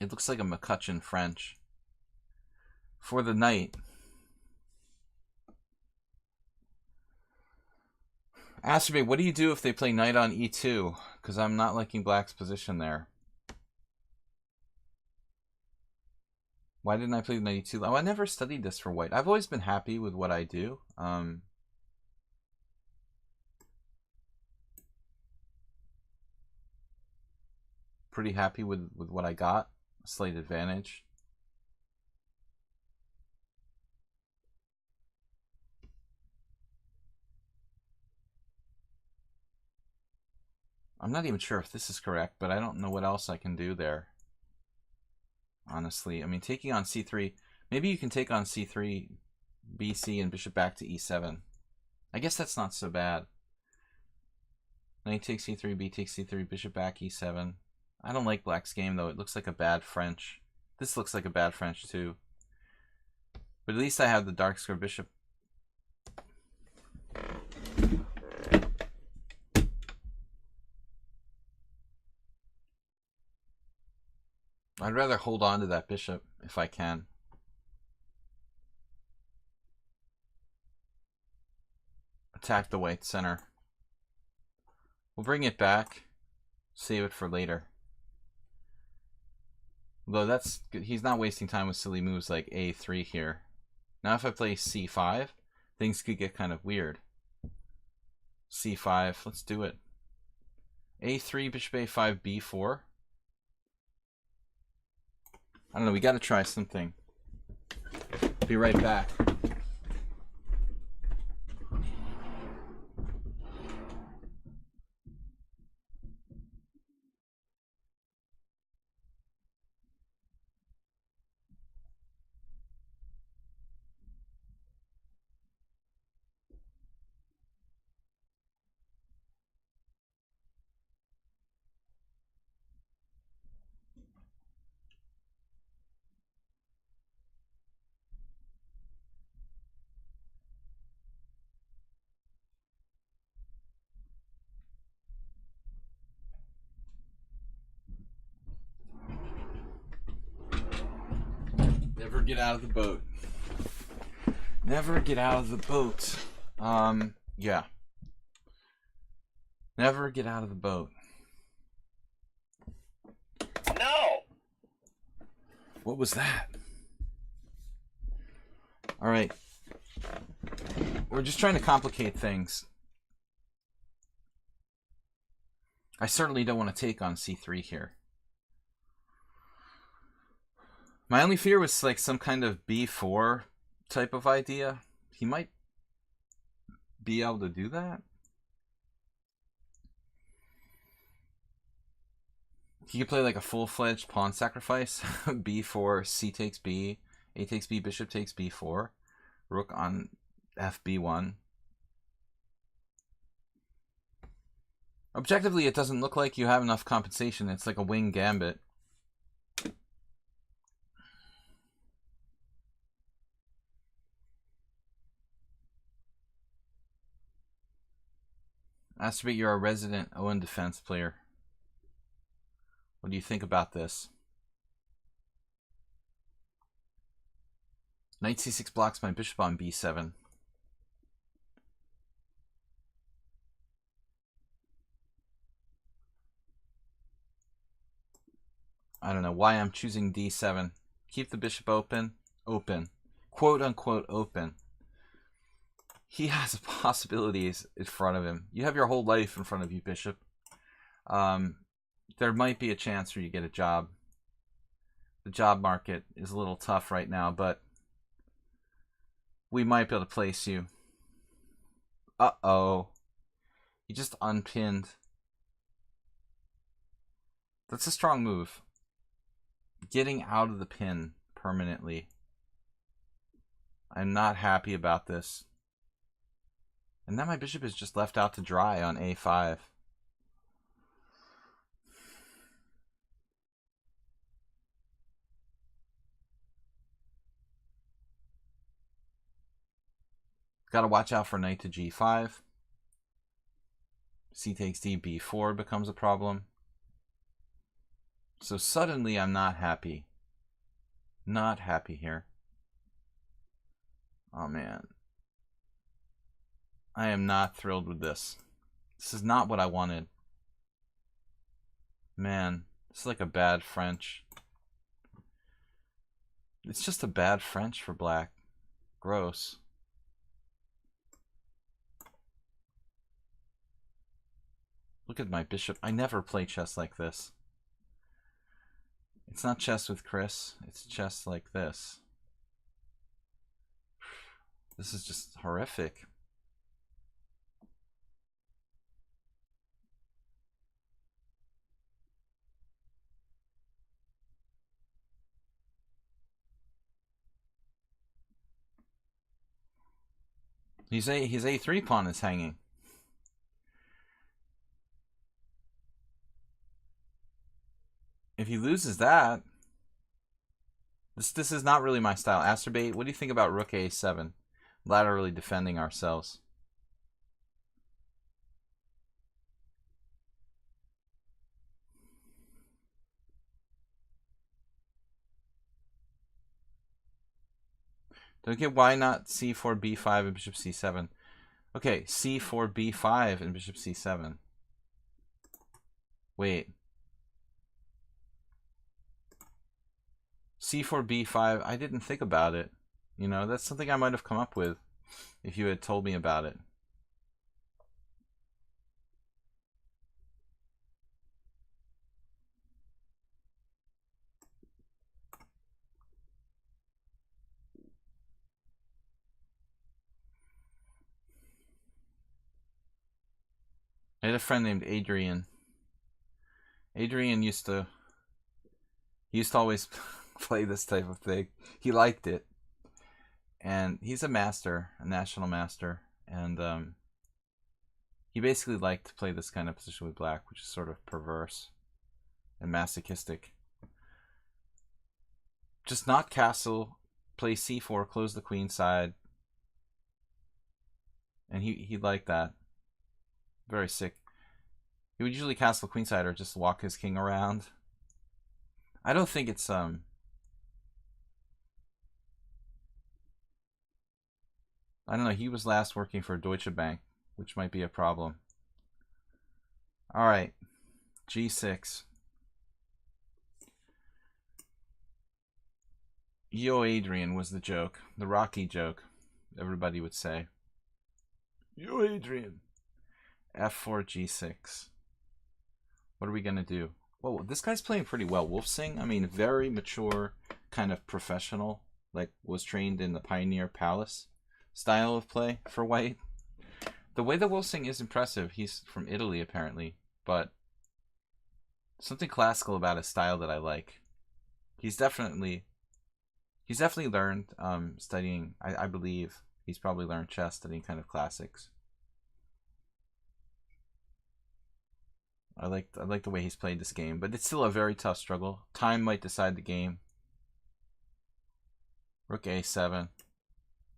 It looks like a McCutcheon French. For the knight. Asterby, what do you do if they play knight on e2? Because I'm not liking black's position there. Why didn't I play the knight e2? Oh, I never studied this for white. I've always been happy with what I do. Pretty happy with what I got. Slight advantage. I'm not even sure if this is correct, but I don't know what else I can do there. Honestly, I mean, taking on c3, maybe you can take on c3, bc, and bishop back to e7. I guess that's not so bad. Knight takes c3, b takes c3, bishop back e7. I don't like black's game, though. It looks like a bad French. This looks like a bad French, too. But at least I have the dark square bishop. I'd rather hold on to that bishop if I can. Attack the white center. We'll bring it back. Save it for later. Though that's good. He's not wasting time with silly moves like a3 here. Now if I play c5, things could get kind of weird. c5, let's do it. a3, bishop a5, b4. I don't know, we gotta try something. Be right back. Never get out of the boat. Never get out of the boat. Yeah. Never get out of the boat. No! What was that? Alright. We're just trying to complicate things. I certainly don't want to take on c3 here. My only fear was like some kind of b4 type of idea. He might be able to do that. He could play like a full-fledged pawn sacrifice. b4, c takes b, a takes b, bishop takes b4, rook on fb1. Objectively, it doesn't look like you have enough compensation. It's like a wing gambit. Masturbate, you're a resident Owen defense player. What do you think about this? Knight c6 blocks my bishop on b7. I don't know why I'm choosing d7. Keep the bishop open. Open. Quote unquote open. He has possibilities in front of him. You have your whole life in front of you, bishop. There might be a chance where you get a job. The job market is a little tough right now, but we might be able to place you. Uh-oh. He just unpinned. That's a strong move. Getting out of the pin permanently. I'm not happy about this. And now my bishop is just left out to dry on a5. Got to watch out for knight to g5. C takes d, b4 becomes a problem. So suddenly I'm not happy. Not happy here. Oh man. I am not thrilled with this. This is not what I wanted. Man, this is like a bad French. It's just a bad French for black. Gross. Look at my bishop. I never play chess like this. It's not chess with Chris. It's chess like this. This is just horrific. His a3 pawn is hanging. If he loses that, this is not really my style. Asterbate, what do you think about rook a7? Laterally defending ourselves. Don't get why not c4, b5, and bishop c7. Okay, c4, b5, and bishop c7. Wait. c4, b5, I didn't think about it. You know, that's something I might have come up with if you had told me about it. I had a friend named Adrian. Adrian used to always play this type of thing. He liked it. And he's a master, a national master. And he basically liked to play this kind of position with black, which is sort of perverse and masochistic. Just not castle, play c4, close the queen side. And he liked that. Very sick. He would usually castle queenside or just walk his king around. I don't think it's I don't know, he was last working for Deutsche Bank, which might be a problem. Alright. G6. Yo Adrian was the joke. The Rocky joke, everybody would say. Yo Adrian. F4, G6. What are we going to do? Whoa, this guy's playing pretty well. Wolfsing, I mean, very mature, kind of professional. Like, was trained in the Pioneer Palace style of play for white. The way that Wolfsing is impressive. He's from Italy, apparently. But something classical about his style that I like. He's definitely learned studying, I believe he's probably learned chess studying kind of classics. I like the way he's played this game, but it's still a very tough struggle. Time might decide the game. Rook a7.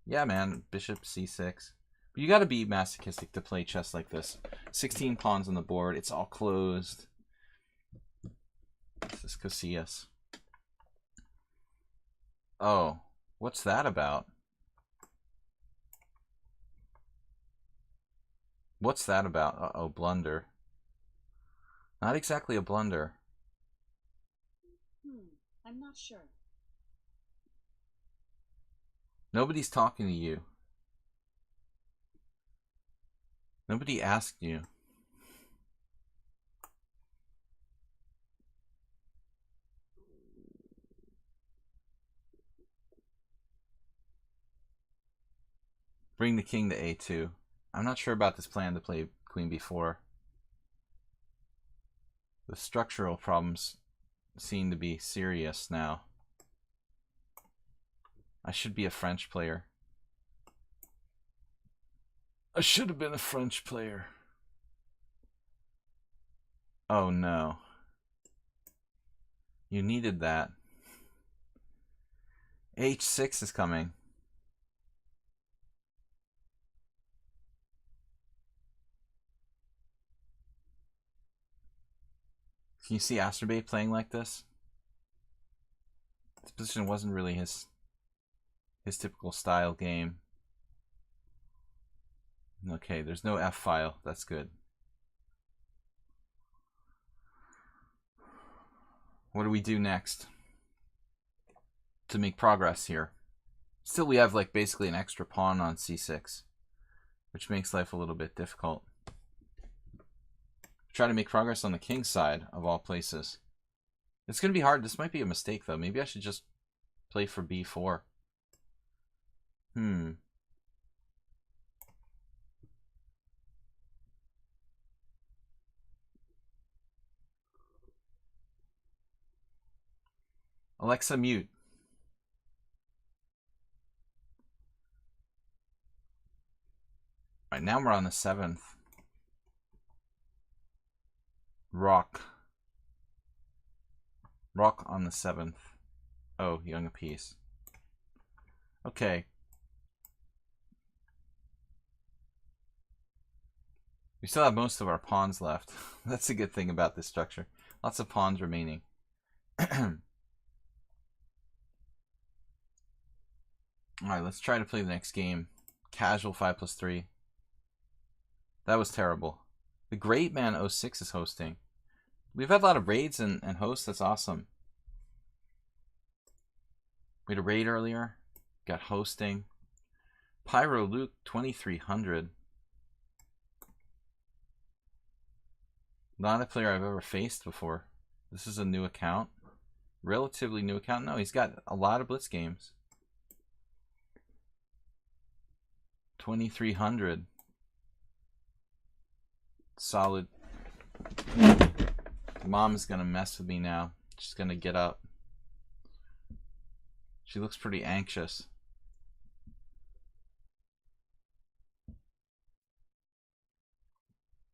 Yeah, man. Bishop c6. You got to be masochistic to play chess like this. 16 pawns on the board. It's all closed. This is Casillas. Oh, what's that about? What's that about? Uh-oh, blunder. Not exactly a blunder. I'm not sure. Nobody's talking to you. Nobody asked you. Bring the king to a2. I'm not sure about this plan to play queen b4. The structural problems seem to be serious now. I should be a French player. I should have been a French player. Oh no. You needed that. h6 is coming. Can you see Asterbay playing like this? This position wasn't really his typical style game. Okay, there's no F file. That's good. What do we do next to make progress here? Still, we have like basically an extra pawn on c6, which makes life a little bit difficult. Try to make progress on the king side, of all places. It's going to be hard. This might be a mistake, though. Maybe I should just play for b4. Alexa, mute. Alright, now we're on the 7th. Rock. Rock on the 7th. Oh, young apiece. Okay. We still have most of our pawns left. That's a good thing about this structure. Lots of pawns remaining. Alright, let's try to play the next game. Casual 5+3. That was terrible. The Great Man 06 is hosting. We've had a lot of raids and hosts. That's awesome. We had a raid earlier. Got hosting. Pyro Luke 2300. Not a player I've ever faced before. This is a new account. Relatively new account. No, he's got a lot of blitz games. 2300. Solid. Mom is gonna mess with me now. She's gonna get up. She looks pretty anxious.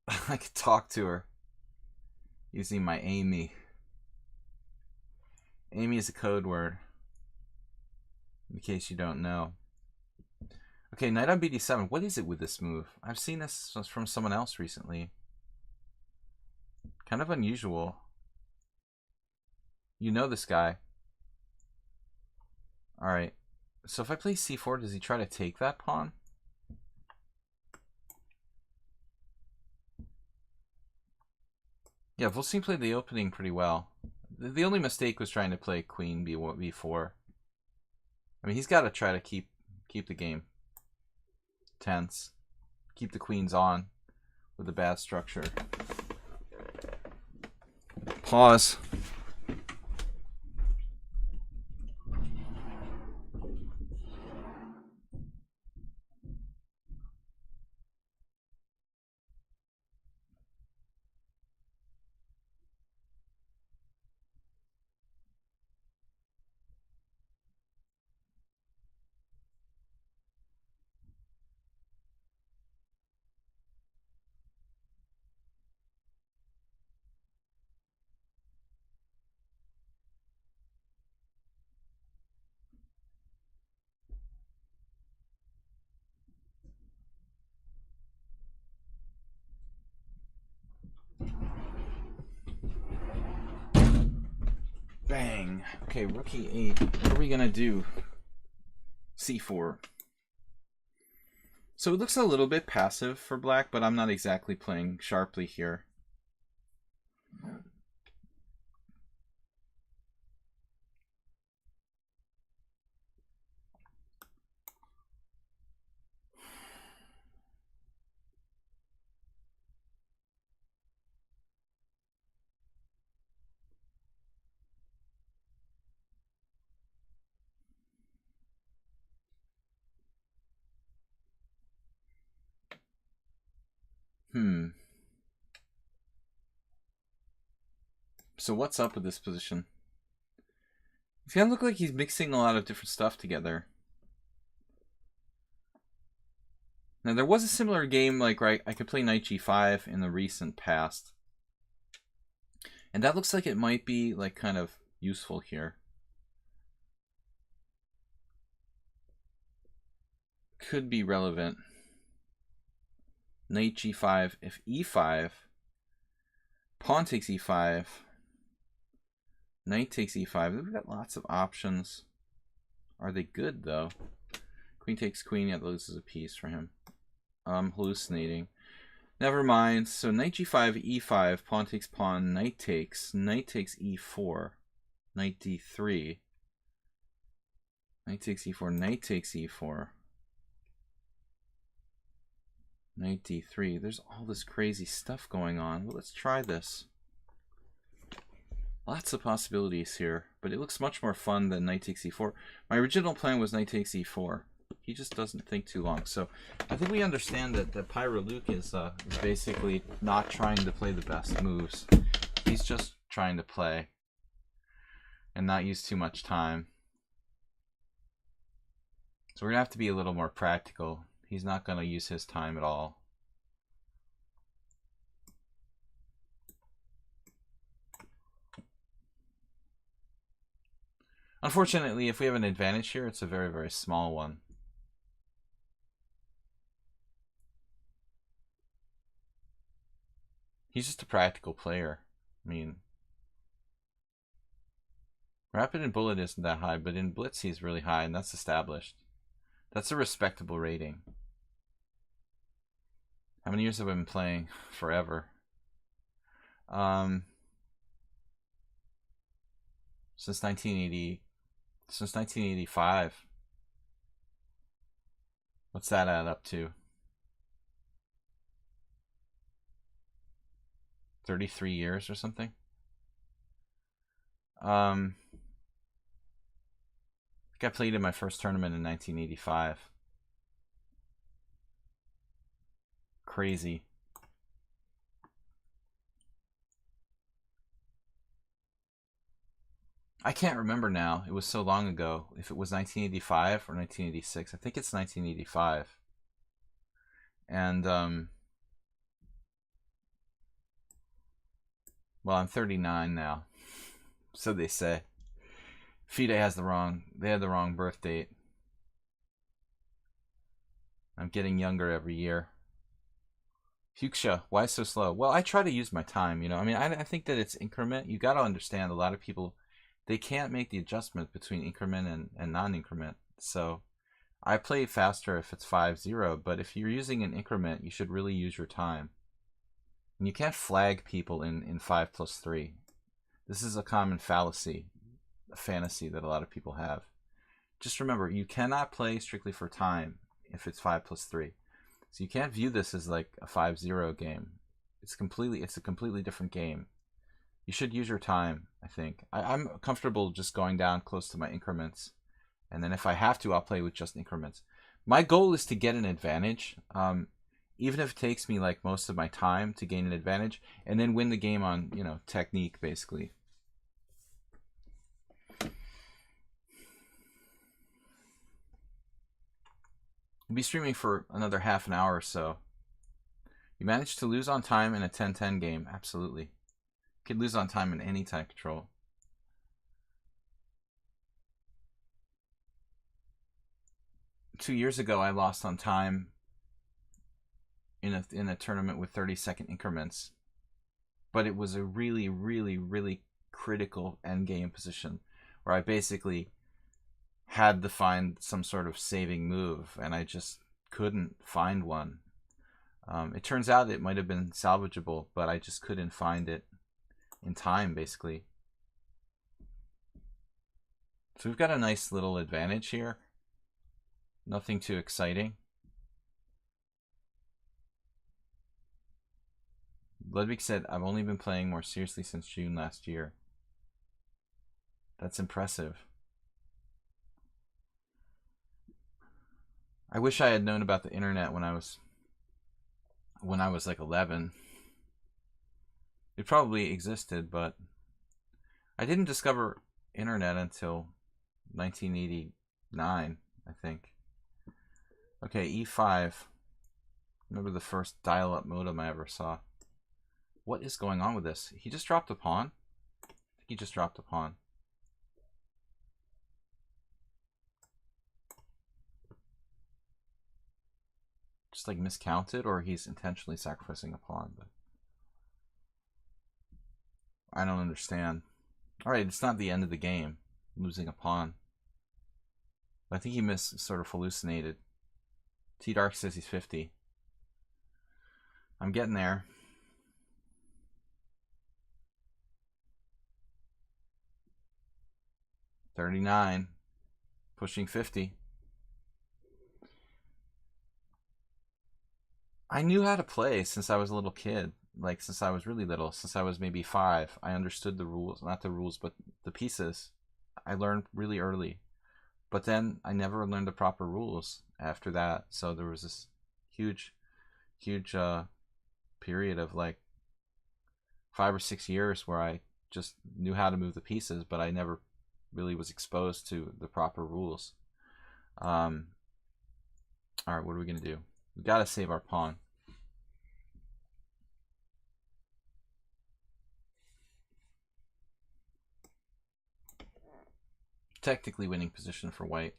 I could talk to her using my Amy. Amy is a code word, in case you don't know. Okay, knight on bd7. What is it with this move? I've seen this from someone else recently. Kind of unusual. You know this guy. Alright. So if I play c4, does he try to take that pawn? Yeah, Volstein played the opening pretty well. The only mistake was trying to play queen b4. I mean, he's got to try to keep the game tense. Keep the queens on with a bad structure. Pause. Bang. Okay, rook e8. What are we gonna do? c4. So it looks a little bit passive for black, but I'm not exactly playing sharply here. So what's up with this position? It's gonna look like he's mixing a lot of different stuff together. Now there was a similar game, like right, I could play knight g5 in the recent past. And that looks like it might be like kind of useful here. Could be relevant. Knight g5, if e5, pawn takes e5, knight takes e5. We've got lots of options. Are they good though? Queen takes queen, yeah, that loses a piece for him. I'm hallucinating. Never mind. So knight g5, e5, pawn takes pawn, knight takes e4, knight d3, knight takes e4, knight takes e4, knight d3. There's all this crazy stuff going on. Well, let's try this. Lots of possibilities here, but it looks much more fun than knight takes e4. My original plan was knight takes e4. He just doesn't think too long. So I think we understand that Pyro Luke is basically not trying to play the best moves. He's just trying to play and not use too much time. So we're going to have to be a little more practical. He's not going to use his time at all. Unfortunately, if we have an advantage here, it's a very, very small one. He's just a practical player. I mean, Rapid and Bullet isn't that high, but in Blitz he's really high, and that's established. That's a respectable rating. How many years have I been playing? Forever. Since 1985. What's that add up to? 33 years or something? I think I played in my first tournament in 1985. Crazy. I can't remember now. It was so long ago. If it was 1985 or 1986. I think it's 1985. And, well, I'm 39 now. So they say. FIDE has they had the wrong birth date. I'm getting younger every year. Fuchsia, why so slow? Well, I try to use my time, you know. I mean, I think that it's increment. You got to understand a lot of people, they can't make the adjustment between increment and non-increment. So I play faster if it's 5-0, but if you're using an increment, you should really use your time. And you can't flag people in 5+3. This is a common fallacy, a fantasy that a lot of people have. Just remember, you cannot play strictly for time if it's 5+3. So you can't view this as like a 5-0 game. It's a completely different game. You should use your time, I think. I'm comfortable just going down close to my increments. And then if I have to, I'll play with just increments. My goal is to get an advantage, even if it takes me like most of my time to gain an advantage, and then win the game on, you know, technique, basically. We'll be streaming for another half an hour or so. You managed to lose on time in a 10-10 game. Absolutely. You could lose on time in any time control. Two years ago, I lost on time in a tournament with 30-second increments. But it was a really, really, really critical endgame position where I basically had to find some sort of saving move, and I just couldn't find one. It turns out it might have been salvageable, but I just couldn't find it in time, basically. So we've got a nice little advantage here. Nothing too exciting. Ludwig said, I've only been playing more seriously since June last year. That's impressive. I wish I had known about the internet when I was like 11. It probably existed, but I didn't discover internet until 1989, I think. Okay, E5. Remember the first dial-up modem I ever saw. What is going on with this? He just dropped a pawn? I think he just dropped a pawn. Just like miscounted, or he's intentionally sacrificing a pawn, but I don't understand. Alright, it's not the end of the game, losing a pawn. I think he sort of hallucinated. T Dark says he's 50. I'm getting there. $39, pushing 50. I knew how to play since I was a little kid. Like, since I was really little, since I was maybe 5. I understood the rules, not the rules, but the pieces. I learned really early. But then I never learned the proper rules after that. So there was this huge period of like 5 or 6 years where I just knew how to move the pieces, but I never really was exposed to the proper rules. Alright, what are we going to do? We got to save our pawn. Technically winning position for white.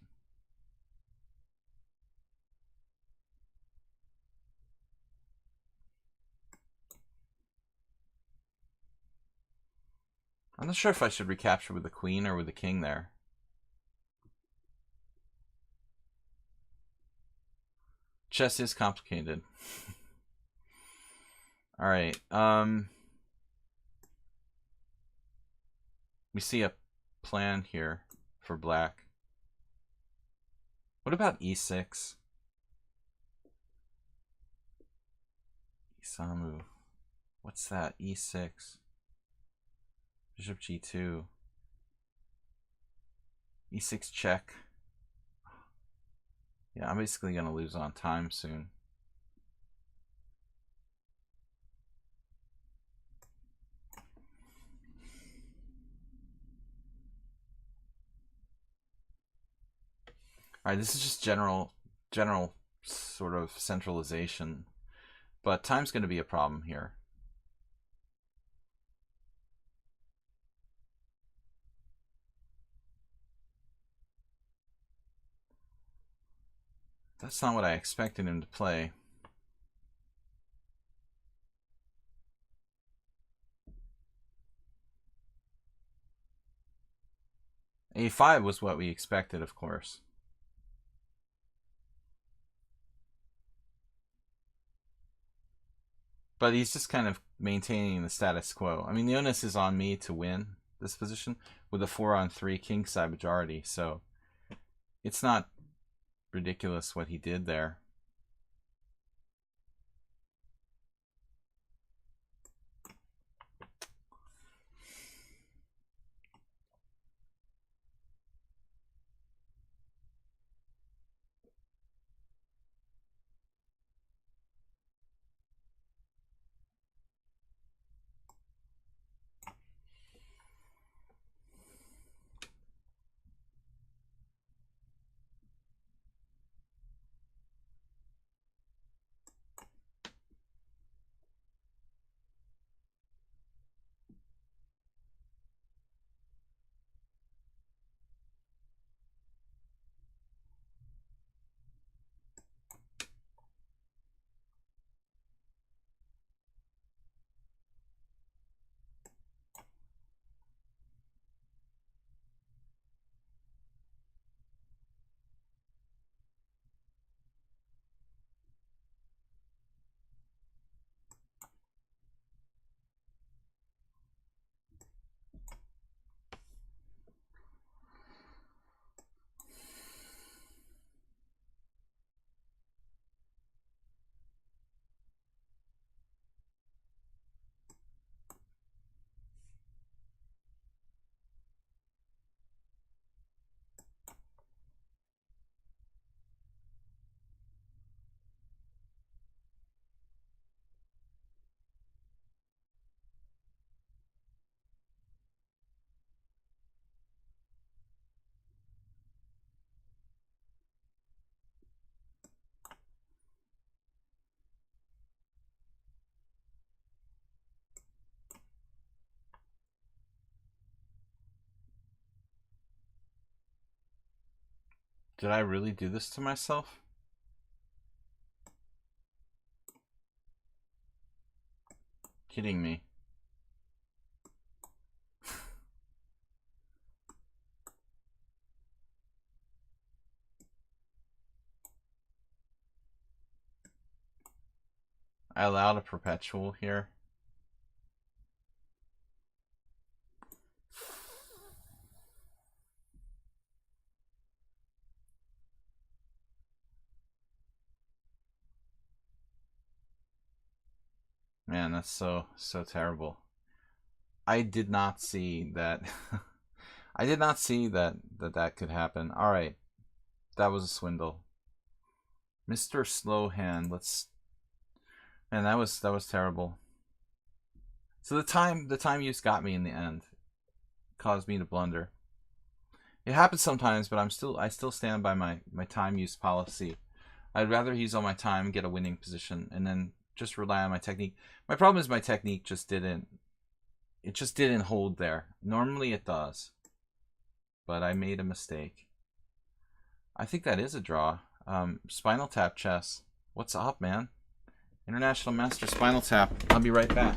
I'm not sure if I should recapture with the queen or with the king there. Chess is complicated. Alright, we see a plan here for black. What about e6? Isamu. What's that? e6. Bishop g2. e6 check. Yeah, I'm basically going to lose on time soon. Alright, this is just general sort of centralization. But time's going to be a problem here. That's not what I expected him to play. A5 was what we expected, of course. But he's just kind of maintaining the status quo. I mean, the onus is on me to win this position with a 4-on-3 kingside majority, so it's not ridiculous what he did there. Did I really do this to myself? Kidding me. I allowed a perpetual here. Man, that's so terrible. I did not see that. I did not see that could happen. All right, that was a swindle. Mr. Slowhand, let's. Man, that was terrible. So the time use got me in the end, caused me to blunder. It happens sometimes, but I still stand by my time use policy. I'd rather use all my time, get a winning position, and then just rely on my technique. My problem is my technique just didn't hold there. Normally it does, but I made a mistake. I think that is a draw. Spinal Tap Chess. What's up, man? International Master Spinal Tap. I'll be right back.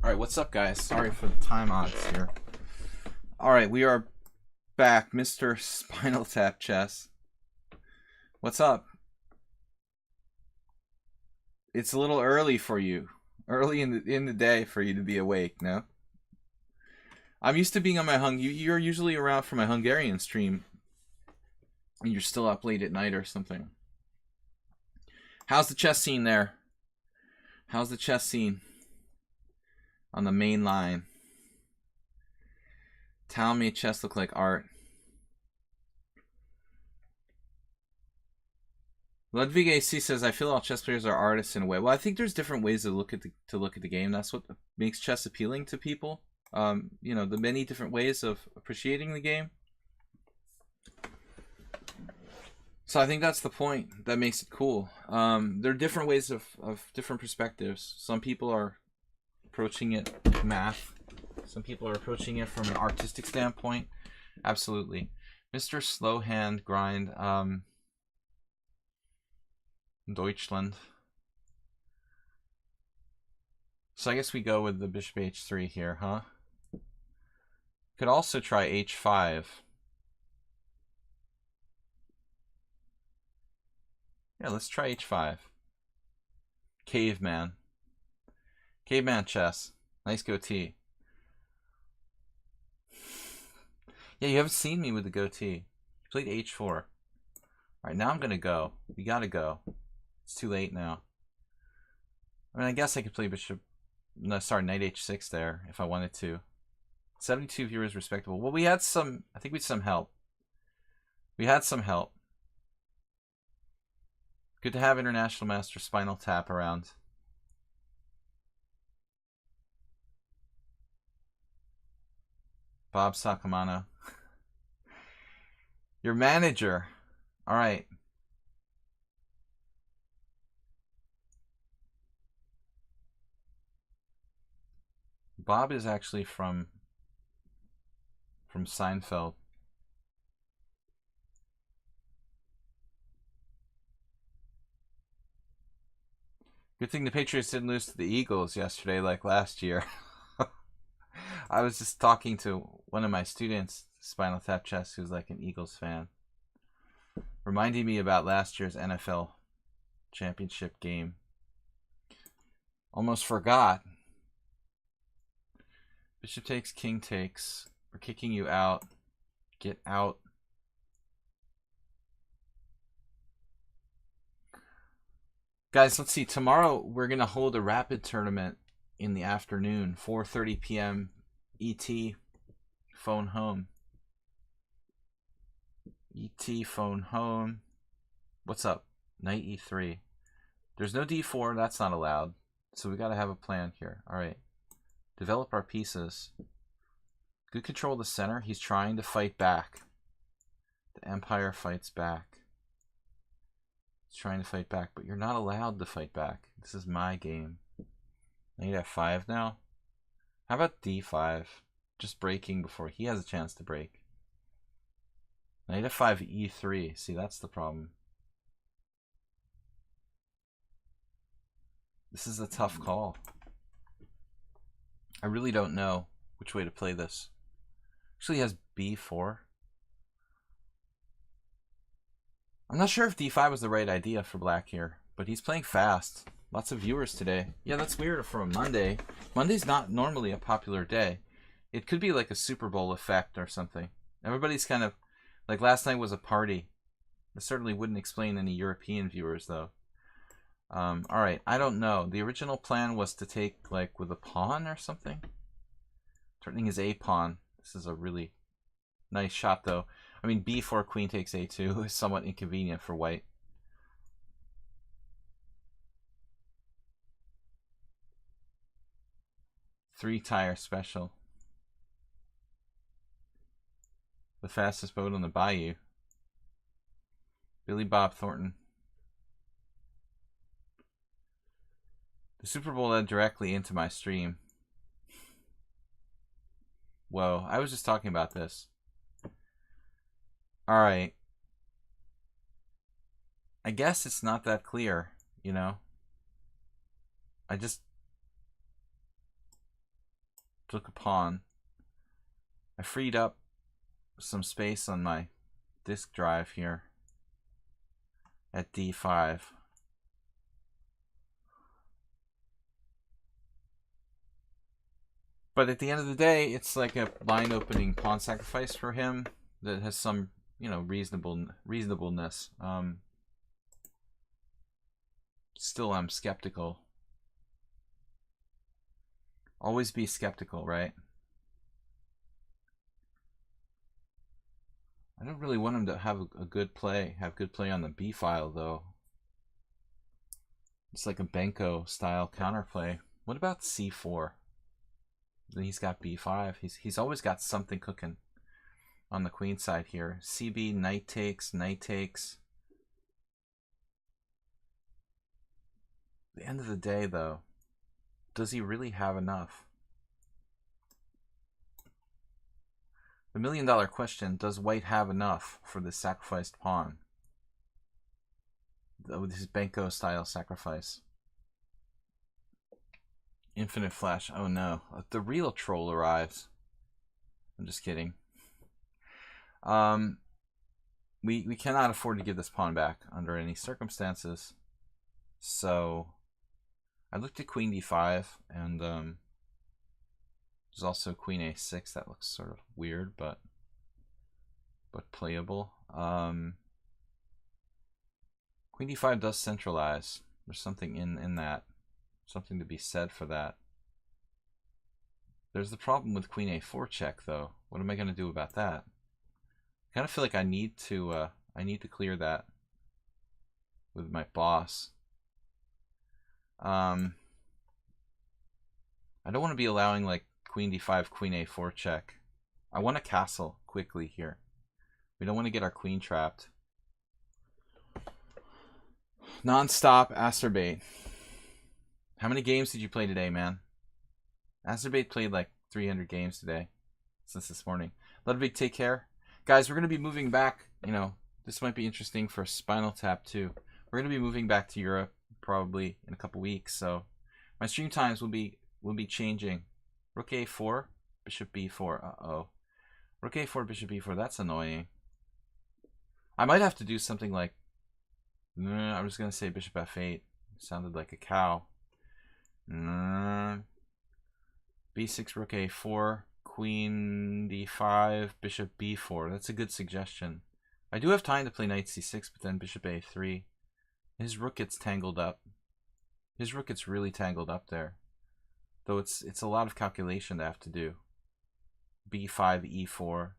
Alright, what's up, guys? Sorry for the time odds here. Alright, we are back. Mr. Spinal Tap Chess. What's up? It's a little early for you. Early in the day for you to be awake, no? I'm used to being on my you're usually around for my Hungarian stream. And you're still up late at night or something. How's the chess scene there? How's the chess scene? On the main line. Tell me chess look like art. Ludwig AC says, I feel all chess players are artists in a way. Well, I think there's different ways to look at the game. That's what makes chess appealing to people. You know, the many different ways of appreciating the game. So I think that's the point that makes it cool. There are different ways of different perspectives. Some people are approaching it math. Some people are approaching it from an artistic standpoint. Absolutely. Mr. Slowhand Grind, Deutschland. So I guess we go with the bishop h3 here, huh? Could also try h5. Yeah, let's try h5. Caveman. Caveman chess. Nice goatee. Yeah, you haven't seen me with the goatee. You played h4. Alright, now I'm going to go. We got to go. It's too late now. I mean, I guess I could play bishop... No, sorry, knight h6 there if I wanted to. 72 viewers respectable. Well, we had some... I think we had some help. We had some help. Good to have International Master Spinal Tap around. Bob Sakamano. Your manager. All right. Bob is actually from Seinfeld. Good thing the Patriots didn't lose to the Eagles yesterday like last year. I was just talking to one of my students, Spinal Tap Chess, who's like an Eagles fan. Reminding me about last year's NFL championship game. Almost forgot. Bishop takes, king takes. We're kicking you out. Get out. Guys, let's see. Tomorrow we're going to hold a rapid tournament in the afternoon, 4:30 p.m. ET. Phone home. ET phone home. What's up? Knight E3. There's no D4. That's not allowed. So we got to have a plan here. All right. Develop our pieces. Good control of the center. He's trying to fight back. The Empire fights back. He's trying to fight back, but you're not allowed to fight back. This is my game. Knight F5 now. How about D5? Just breaking before he has a chance to break. Knight F5 E3. See, that's the problem. This is a tough call. I really don't know which way to play this. Actually, he has B4. I'm not sure if D5 was the right idea for black here, but he's playing fast. Lots of viewers today. Yeah, that's weird for a Monday. Monday's not normally a popular day. It could be like a Super Bowl effect or something. Everybody's kind of, like last night was a party. This certainly wouldn't explain any European viewers though. Alright, I don't know. The original plan was to take like with a pawn or something. Turning his A pawn. This is a really nice shot though. I mean, B4 queen takes A2 is somewhat inconvenient for white. Three-tire special. The fastest boat on the bayou. Billy Bob Thornton. The Super Bowl led directly into my stream. Whoa, I was just talking about this. Alright. I guess it's not that clear, you know? I just took a pawn. I freed up some space on my disk drive here at D5. But at the end of the day, it's like a line opening pawn sacrifice for him that has some, you know, reasonableness. Still, I'm skeptical. Always be skeptical, right? I don't really want him to have a good play, on the B file though. It's like a Benko style counterplay. What about C4? Then he's got B5. He's always got something cooking on the queen side here. CB, knight takes, knight takes. At the end of the day though, does he really have enough? The million-dollar question, does white have enough for this sacrificed pawn? With his Benko style sacrifice. Infinite flash. Oh no. The real troll arrives. I'm just kidding. We cannot afford to give this pawn back under any circumstances. So I looked at queen d5 and there's also queen a6. That looks sort of weird, but playable. Queen d5 does centralize. There's something in that. Something to be said for that. There's the problem with queen a4 check though. What am I going to do about that? I kind of feel like I need to clear that with my boss. I don't want to be allowing like queen d5, queen a4 check. I want to castle quickly here. We don't want to get our queen trapped. Non-stop acerbate. How many games did you play today, man? Acerbate played like 300 games today since this morning. Ludwig, take care. Guys, we're going to be moving back. You know, this might be interesting for Spinal Tap too. We're going to be moving back to Europe probably in a couple weeks, so my stream times will be changing. Rook a4, bishop b4. Uh-oh. Rook a4, bishop b4. That's annoying. I might have to do something like... I'm just going to say bishop f8. Sounded like a cow. B6, rook A4, queen D5, bishop B4. That's a good suggestion. I do have time to play knight C6, but then bishop A3. His rook gets tangled up. His rook gets really tangled up there. Though it's a lot of calculation to have to do. B5, E4.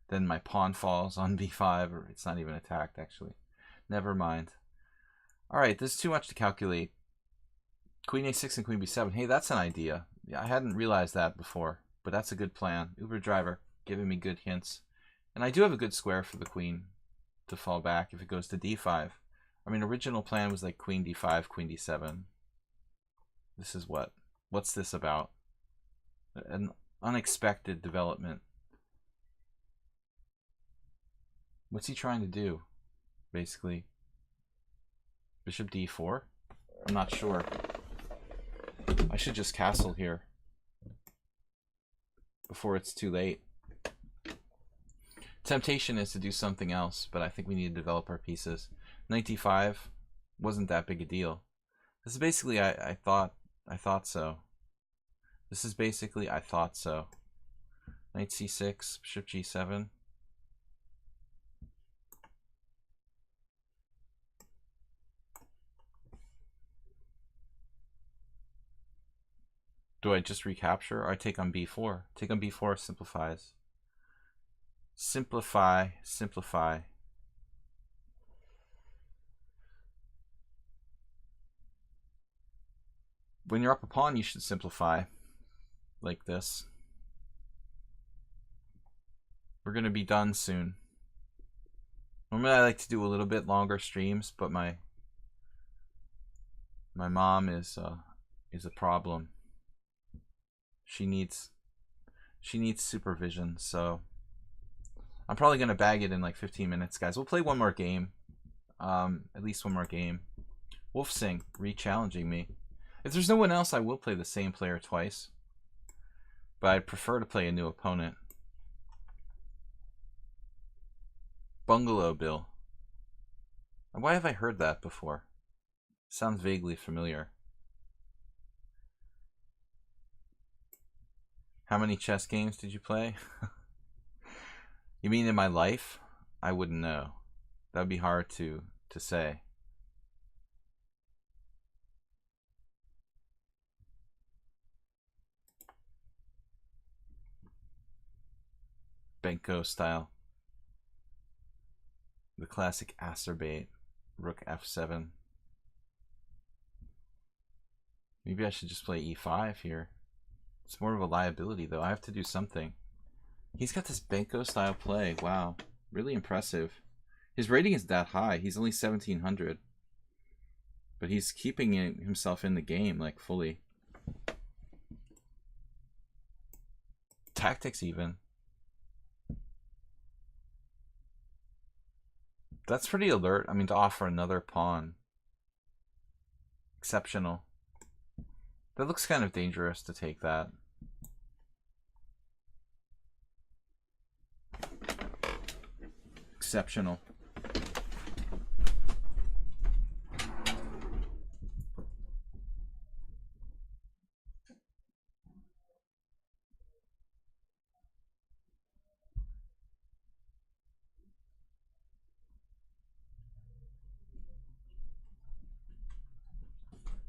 Then my pawn falls on B5, or it's not even attacked, actually. Never mind. Alright, this is too much to calculate. Queen A6 and Queen B7. Hey, that's an idea. Yeah, I hadn't realized that before, but that's a good plan. Uber driver giving me good hints. And I do have a good square for the queen to fall back if it goes to D5. I mean, original plan was like Queen D5, Queen D7. This is what? What's this about? An unexpected development. What's he trying to do, basically? Bishop D4? I'm not sure. I should just castle here before it's too late. Temptation is to do something else, but I think we need to develop our pieces. Knight D5 wasn't that big a deal. This is basically I thought so. This is basically I thought so. Knight C6, bishop G7. Do I just recapture or I take on B4? Take on B4 simplifies. Simplify, simplify. When you're up a pawn, you should simplify like this. We're going to be done soon. Normally I like to do a little bit longer streams, but my mom is a problem. She needs supervision, so I'm probably gonna bag it in like 15 minutes, guys. We'll play one more game, at least one more game. Wolfsing re-challenging me. If there's no one else, I will play the same player twice, but I'd prefer to play a new opponent. Bungalow Bill. Why have I heard that before? Sounds vaguely familiar. How many chess games did you play? You mean in my life? I wouldn't know. That'd be hard to say. Benko style. The classic acerbate. Rook F7. Maybe I should just play E5 here. It's more of a liability, though. I have to do something. He's got this Benko style play. Wow. Really impressive. His rating is that high. He's only 1700. But he's keeping himself in the game, like, fully. Tactics, even. That's pretty alert. I mean, to offer another pawn. Exceptional. That looks kind of dangerous to take that. Exceptional.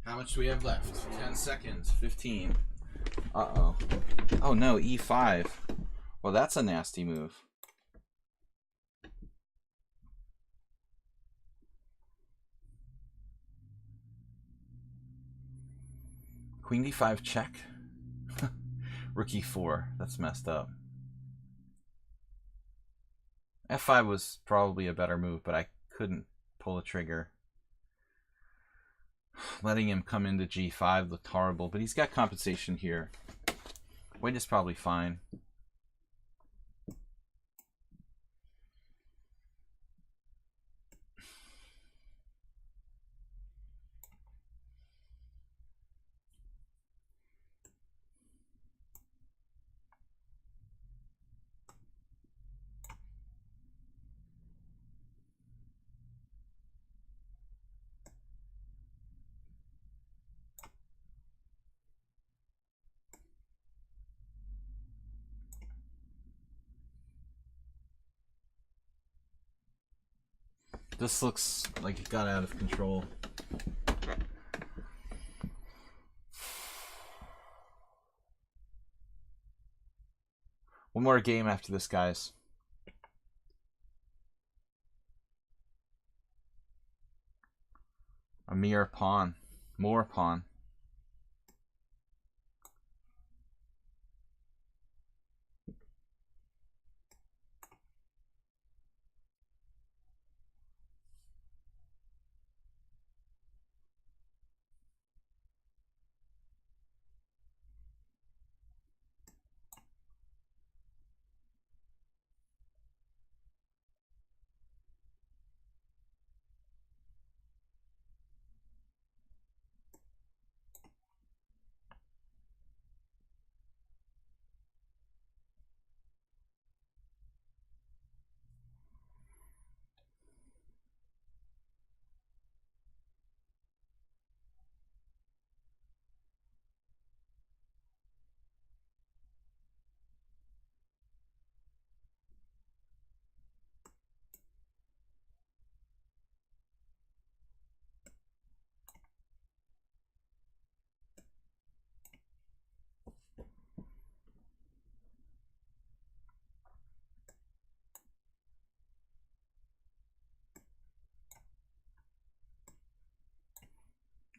How much do we have left? 10 seconds. 15. Uh-oh. Oh no, E5. Well, that's a nasty move. Queen D5 check. Rook E4. That's messed up. F5 was probably a better move, but I couldn't pull a trigger. Letting him come into G5 looked horrible, but he's got compensation here. White is probably fine. This looks like it got out of control. One more game after this, guys. A mere pawn. More pawn.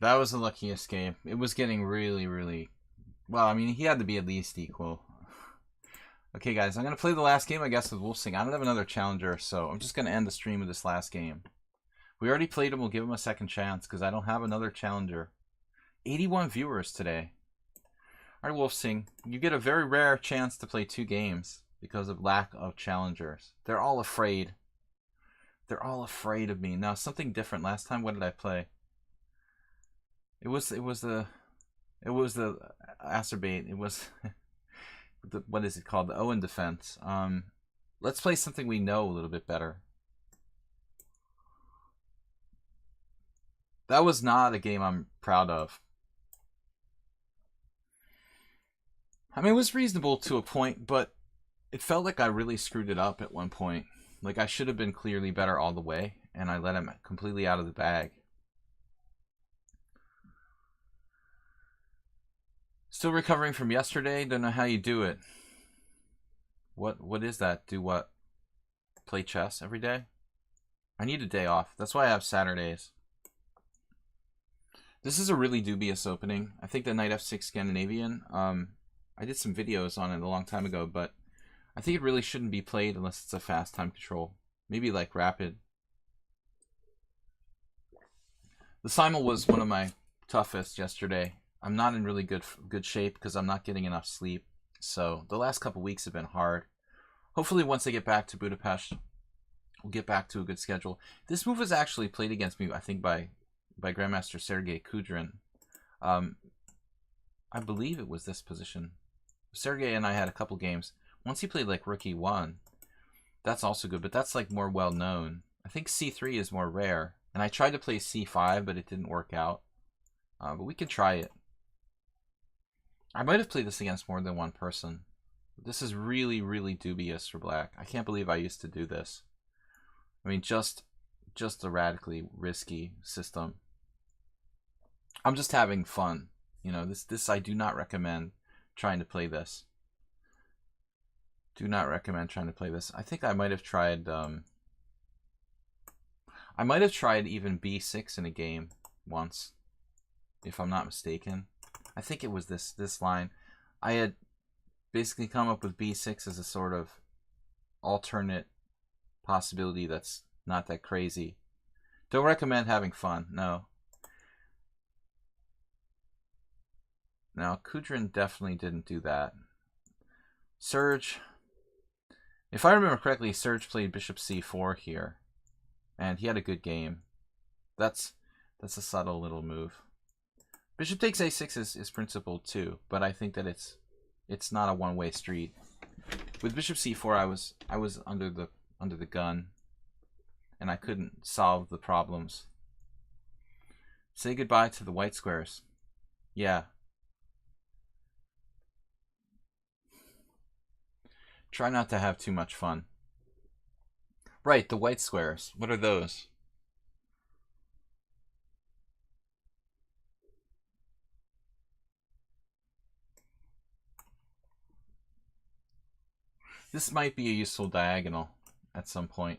That was the luckiest game. It was getting really, really... Well, I mean, he had to be at least equal. Okay, guys, I'm going to play the last game, I guess, with Wolfsing. I don't have another challenger, so I'm just going to end the stream with this last game. We already played him. We'll give him a second chance, because I don't have another challenger. 81 viewers today. All right, Wolfsing, you get a very rare chance to play 2 games because of lack of challengers. They're all afraid. They're all afraid of me. Now, something different. Last time, what did I play? It was the acerbate. It was the, what is it called? The Owen defense. Let's play something we know a little bit better. That was not a game I'm proud of. I mean, it was reasonable to a point, but it felt like I really screwed it up at one point. Like I should have been clearly better all the way, and I let him completely out of the bag. Still recovering from yesterday. Don't know how you do it. What is that? Do what? Play chess every day? I need a day off. That's why I have Saturdays. This is a really dubious opening. I think the Knight F6 Scandinavian, I did some videos on it a long time ago, but I think it really shouldn't be played unless it's a fast time control. Maybe like rapid. The simul was one of my toughest yesterday. I'm not in really good shape because I'm not getting enough sleep. So the last couple weeks have been hard. Hopefully once I get back to Budapest, we'll get back to a good schedule. This move was actually played against me, I think, by Grandmaster Sergei Kudrin. I believe it was this position. Sergei and I had a couple games. Once he played like Rook E1, that's also good, but that's like more well known. I think C3 is more rare. And I tried to play C5, but it didn't work out. But we can try it. I might have played this against more than one person. This is really, really dubious for black. I can't believe I used to do this. I mean, just a radically risky system. I'm just having fun. You know, this I do not recommend trying to play this. Do not recommend trying to play this. I think I might have tried even B6 in a game once, if I'm not mistaken. I think it was this line. I had basically come up with B6 as a sort of alternate possibility that's not that crazy. Don't recommend having fun, no. Now, Kudrin definitely didn't do that. Serge, if I remember correctly, Serge played Bishop C4 here, and he had a good game. That's a subtle little move. Bishop takes A6 is principled too, but I think that it's not a one-way street. With Bishop C4, I was under the gun, and I couldn't solve the problems. Say goodbye to the white squares. Yeah. Try not to have too much fun. Right, the white squares. What are those? This might be a useful diagonal at some point.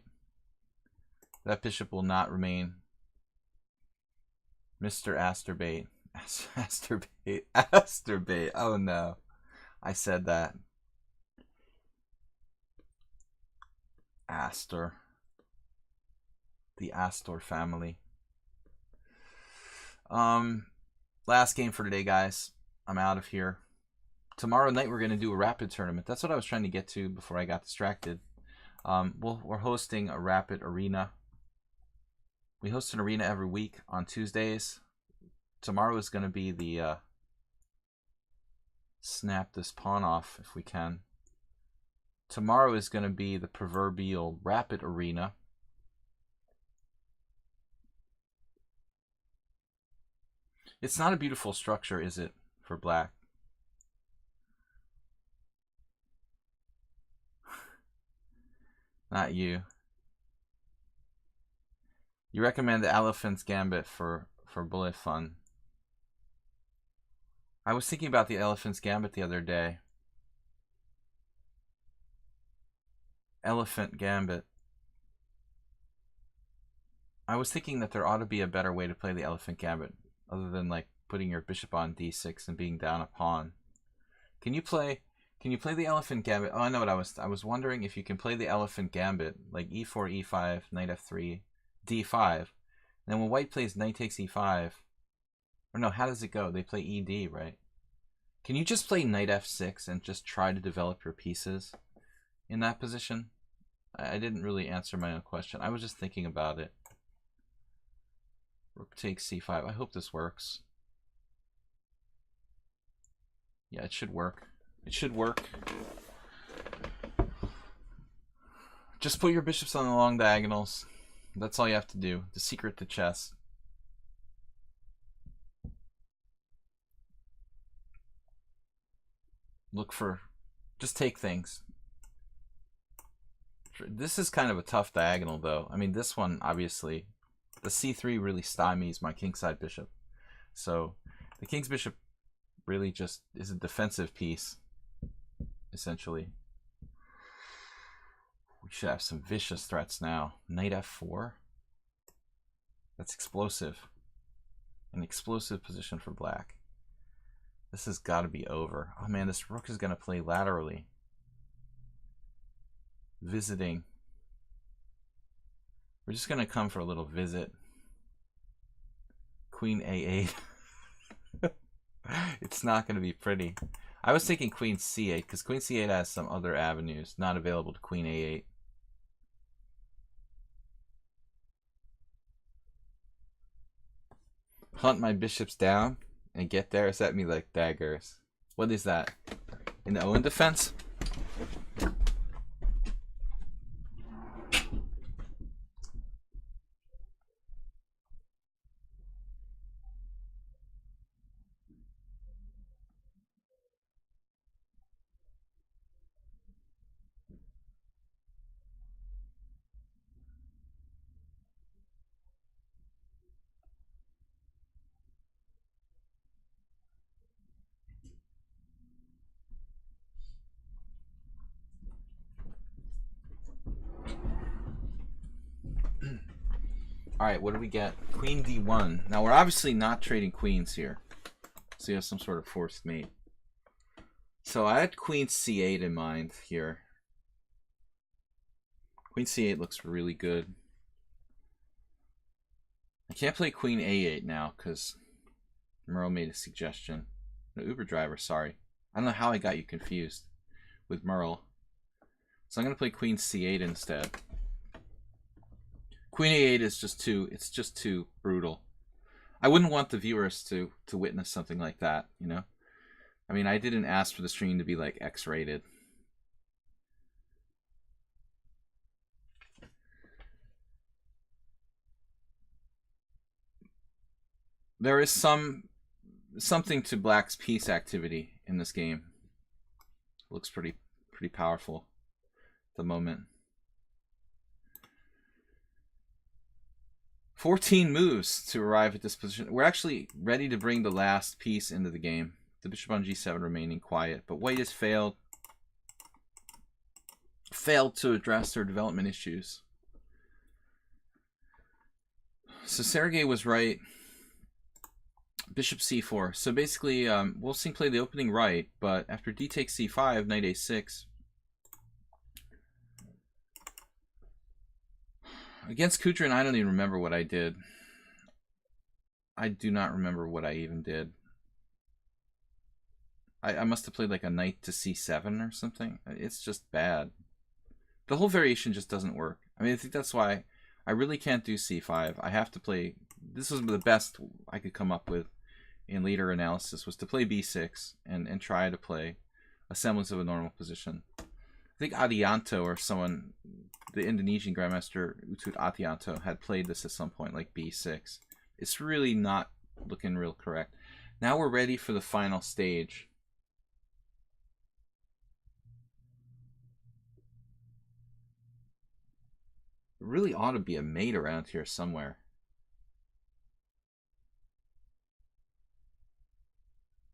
That bishop will not remain. Mr. Asterbait. Asterbait. Asterbait. Oh no. I said that. Astor. The Astor family. Last game for today, guys. I'm out of here. Tomorrow night we're going to do a rapid tournament. That's what I was trying to get to before I got distracted. We're hosting a rapid arena. We host an arena every week on Tuesdays. Tomorrow is going to be the snap this pawn off if we can. Tomorrow is going to be the proverbial rapid arena. It's not a beautiful structure, is it, for black? Not you. You recommend the Elephant's Gambit for bullet fun. I was thinking about the Elephant's Gambit the other day. Elephant Gambit. I was thinking that there ought to be a better way to play the Elephant Gambit other than like putting your bishop on d6 and being down a pawn. Can you play the Elephant Gambit? Oh, I know what I was wondering if you can play the Elephant Gambit like e4, e5, knight f3, d5. And then when white plays knight takes e5, or no, how does it go? They play ed, right? Can you just play knight f6 and just try to develop your pieces in that position? I didn't really answer my own question. I was just thinking about it. Rook takes c5. I hope this works. Yeah, it should work. It should work. Just put your bishops on the long diagonals. That's all you have to do. The secret to chess. Look for... just take things. This is kind of a tough diagonal, though. I mean, this one, obviously, the c3 really stymies my kingside bishop. So the king's bishop really just is a defensive piece, essentially. We should have some vicious threats now. Knight f4. That's explosive. An explosive position for black. This has got to be over. Oh man, this rook is going to play laterally. Visiting. We're just going to come for a little visit. Queen a8. It's not going to be pretty. I was thinking queen c8 because queen c8 has some other avenues not available to queen a8. Hunt my bishops down and get there. Set me like daggers. What is that? In the Owen defense? Alright, what do we get? Queen d1. Now, we're obviously not trading queens here. So you have some sort of forced mate. So I had queen c8 in mind here. Queen c8 looks really good. I can't play queen a8 now because Merle made a suggestion. No, Uber driver, sorry. I don't know how I got you confused with Merle. So I'm going to play queen c8 instead. Queen a8 is just too brutal. I wouldn't want the viewers to witness something like that, you know? I mean, I didn't ask for the stream to be like X-rated. There is something to black's piece activity in this game. It looks pretty powerful at the moment. 14 moves to arrive at this position. We're actually ready to bring the last piece into the game. The bishop on g7 remaining quiet, but white has failed. failed to address their development issues. So Sergey was right. Bishop c4. So basically, Wolfsing played the opening right, but after d takes c5, knight a6. Against Kudrin, I don't even remember what I did. I do not remember what I even did. I must have played like a knight to c7 or something. It's just bad. The whole variation just doesn't work. I mean, I think that's why I really can't do c5. I have to play... This was the best I could come up with in later analysis, was to play b6 and try to play a semblance of a normal position. I think Adianto or someone, the Indonesian Grandmaster Utut Adianto, had played this at some point, like b6. It's really not looking real correct. Now we're ready for the final stage. There really ought to be a mate around here somewhere.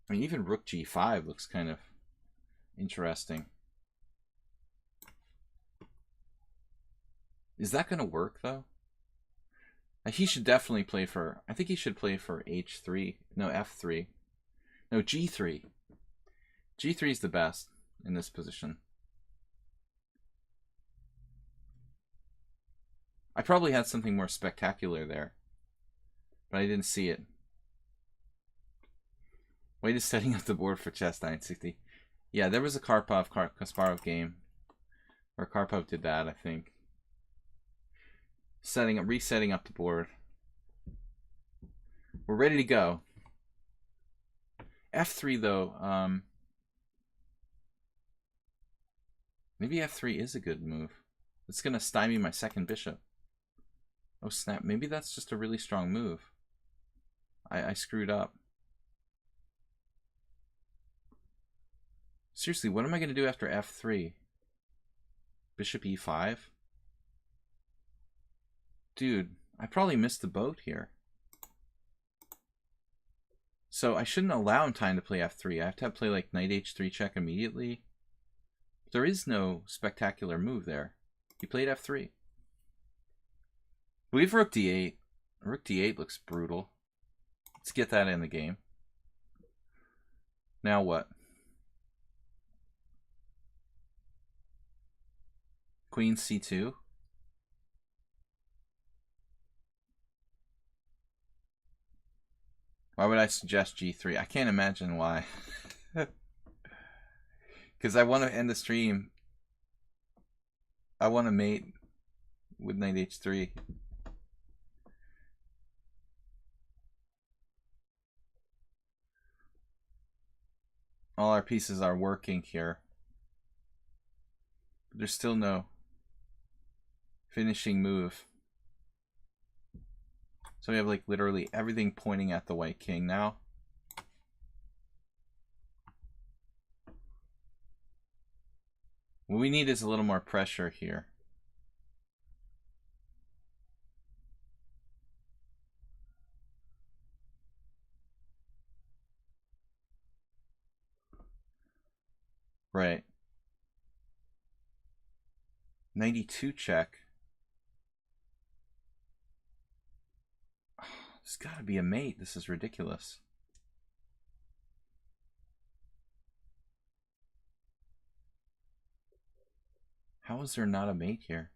I mean, even rook g5 looks kind of interesting. Is that going to work, though? He should definitely play for... I think he should play for h3. No, f3. No, g3. g3 is the best in this position. I probably had something more spectacular there, but I didn't see it. Wait is setting up the board for chess 960. Yeah, there was a Kasparov game where Karpov did that, I think. Resetting up the board. We're ready to go. f3 though, maybe f3 is a good move. It's gonna stymie my second bishop. Oh snap, maybe that's just a really strong move. I screwed up. Seriously, what am I gonna do after f3? Bishop e5? Dude, I probably missed the boat here. So I shouldn't allow him time to play f3. I have to play like knight h3 check immediately. There is no spectacular move there. He played f3. We have rook d8. Rook d8 looks brutal. Let's get that in the game. Now what? Queen c2. Why would I suggest g3? I can't imagine why. Because I want to end the stream. I want to mate with knight h3. All our pieces are working here. But there's still no finishing move. So we have like literally everything pointing at the white king now. What we need is a little more pressure here. Right. 92 check. There's got to be a mate. This is ridiculous. How is there not a mate here?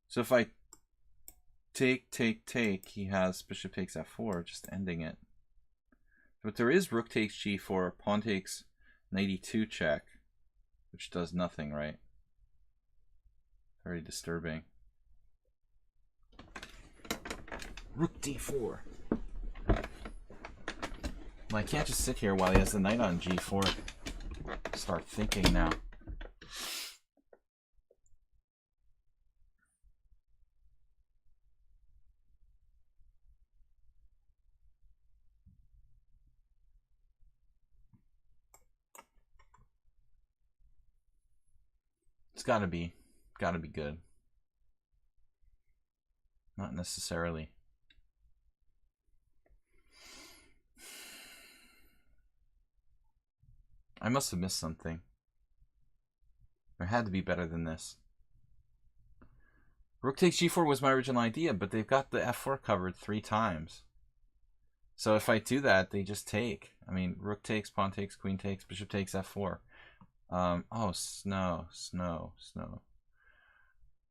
So if I take, he has bishop takes f4, just ending it. But there is rook takes g4, pawn takes 92 check, which does nothing, right? Very disturbing. Rook d4. Well, I can't just sit here while he has the knight on g4. Start thinking now. It's gotta be good. Not necessarily. I must have missed something. There had to be better than this. Rook takes g4 was my original idea, but they've got the f4 covered 3 times. So if I do that, they just take. I mean, rook takes, pawn takes, queen takes, bishop takes, f4. Oh, snow.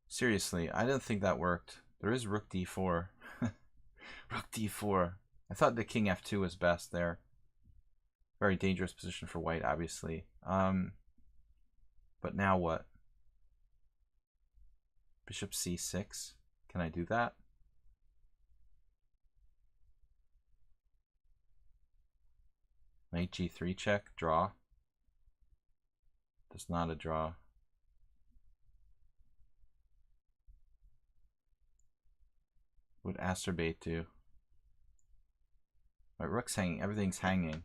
Seriously, I didn't think that worked. There is rook d4. Rook d4. I thought the king f2 was best there. Very dangerous position for white, obviously. But now what? Bishop c6. Can I do that? Knight g3 check. Draw. That's not a draw. What would acerbate do? My rook's hanging. Everything's hanging.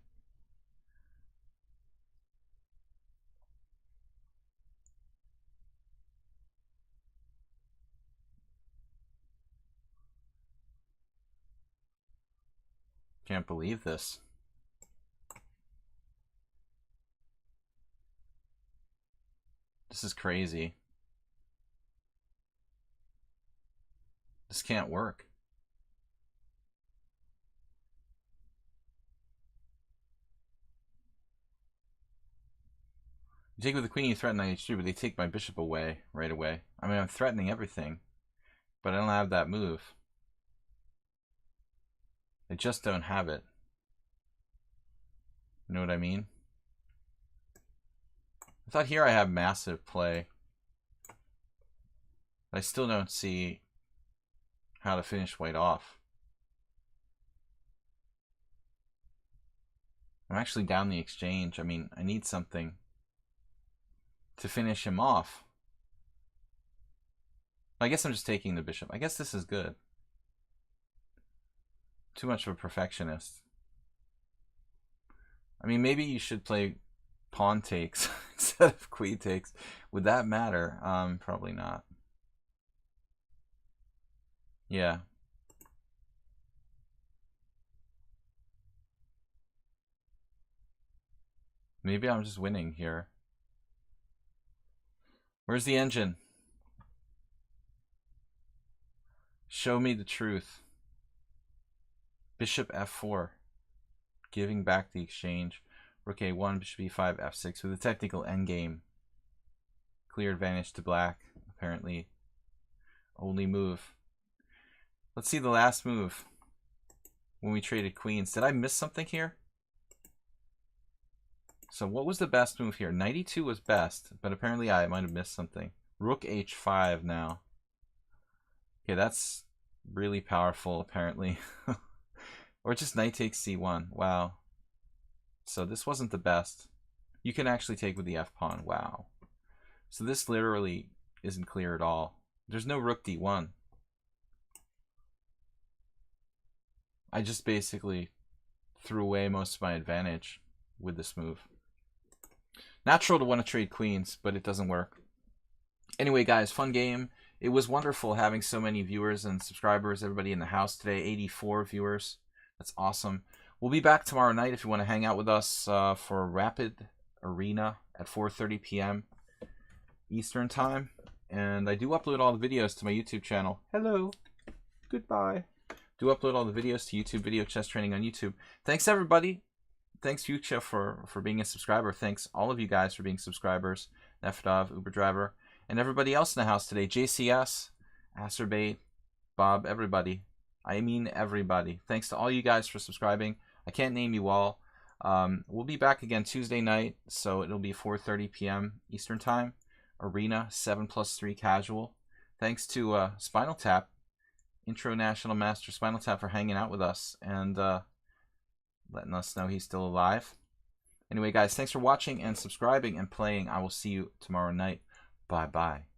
Can't believe this. This is crazy. This can't work. You take with the queen, you threaten knight h3, but they take my bishop away right away. I mean, I'm threatening everything, but I don't have that move. I just don't have it. You know what I mean? I thought here I have massive play. But I still don't see how to finish white off. I'm actually down the exchange. I mean, I need something to finish him off. I guess I'm just taking the bishop. I guess this is good. Too much of a perfectionist. I mean, maybe you should play pawn takes instead of queen takes. Would that matter? Probably not. Yeah. Maybe I'm just winning here. Where's the engine? Show me the truth. Bishop f4. Giving back the exchange. Rook a1, bishop e5, f6 with a technical endgame. Clear advantage to black, apparently. Only move. Let's see the last move. When we traded queens. Did I miss something here? So what was the best move here? Knight e2 was best, but apparently I might have missed something. Rook h5 now. Okay, that's really powerful, apparently. Or just knight takes c1. Wow. So this wasn't the best. You can actually take with the f-pawn. Wow. So this literally isn't clear at all. There's no rook d1. I just basically threw away most of my advantage with this move. Natural to want to trade queens, but it doesn't work. Anyway, guys, fun game. It was wonderful having so many viewers and subscribers, everybody in the house today. 84 viewers. That's awesome. We'll be back tomorrow night if you want to hang out with us for Rapid Arena at 4:30 p.m. Eastern Time. And I do upload all the videos to my YouTube channel. Hello. Goodbye. Do upload all the videos to YouTube, Video Chess Training on YouTube. Thanks, everybody. Thanks, Fuchsia, for being a subscriber. Thanks, all of you guys, for being subscribers. Nefdov, Uber Driver, and everybody else in the house today. JCS, Acerbate, Bob, everybody. I mean everybody. Thanks to all you guys for subscribing. I can't name you all. We'll be back again Tuesday night, so it'll be 4:30 p.m. Eastern Time. Arena 7+3 casual. Thanks to Spinal Tap, Intro National Master Spinal Tap, for hanging out with us and letting us know he's still alive. Anyway, guys, thanks for watching and subscribing and playing. I will see you tomorrow night. Bye-bye.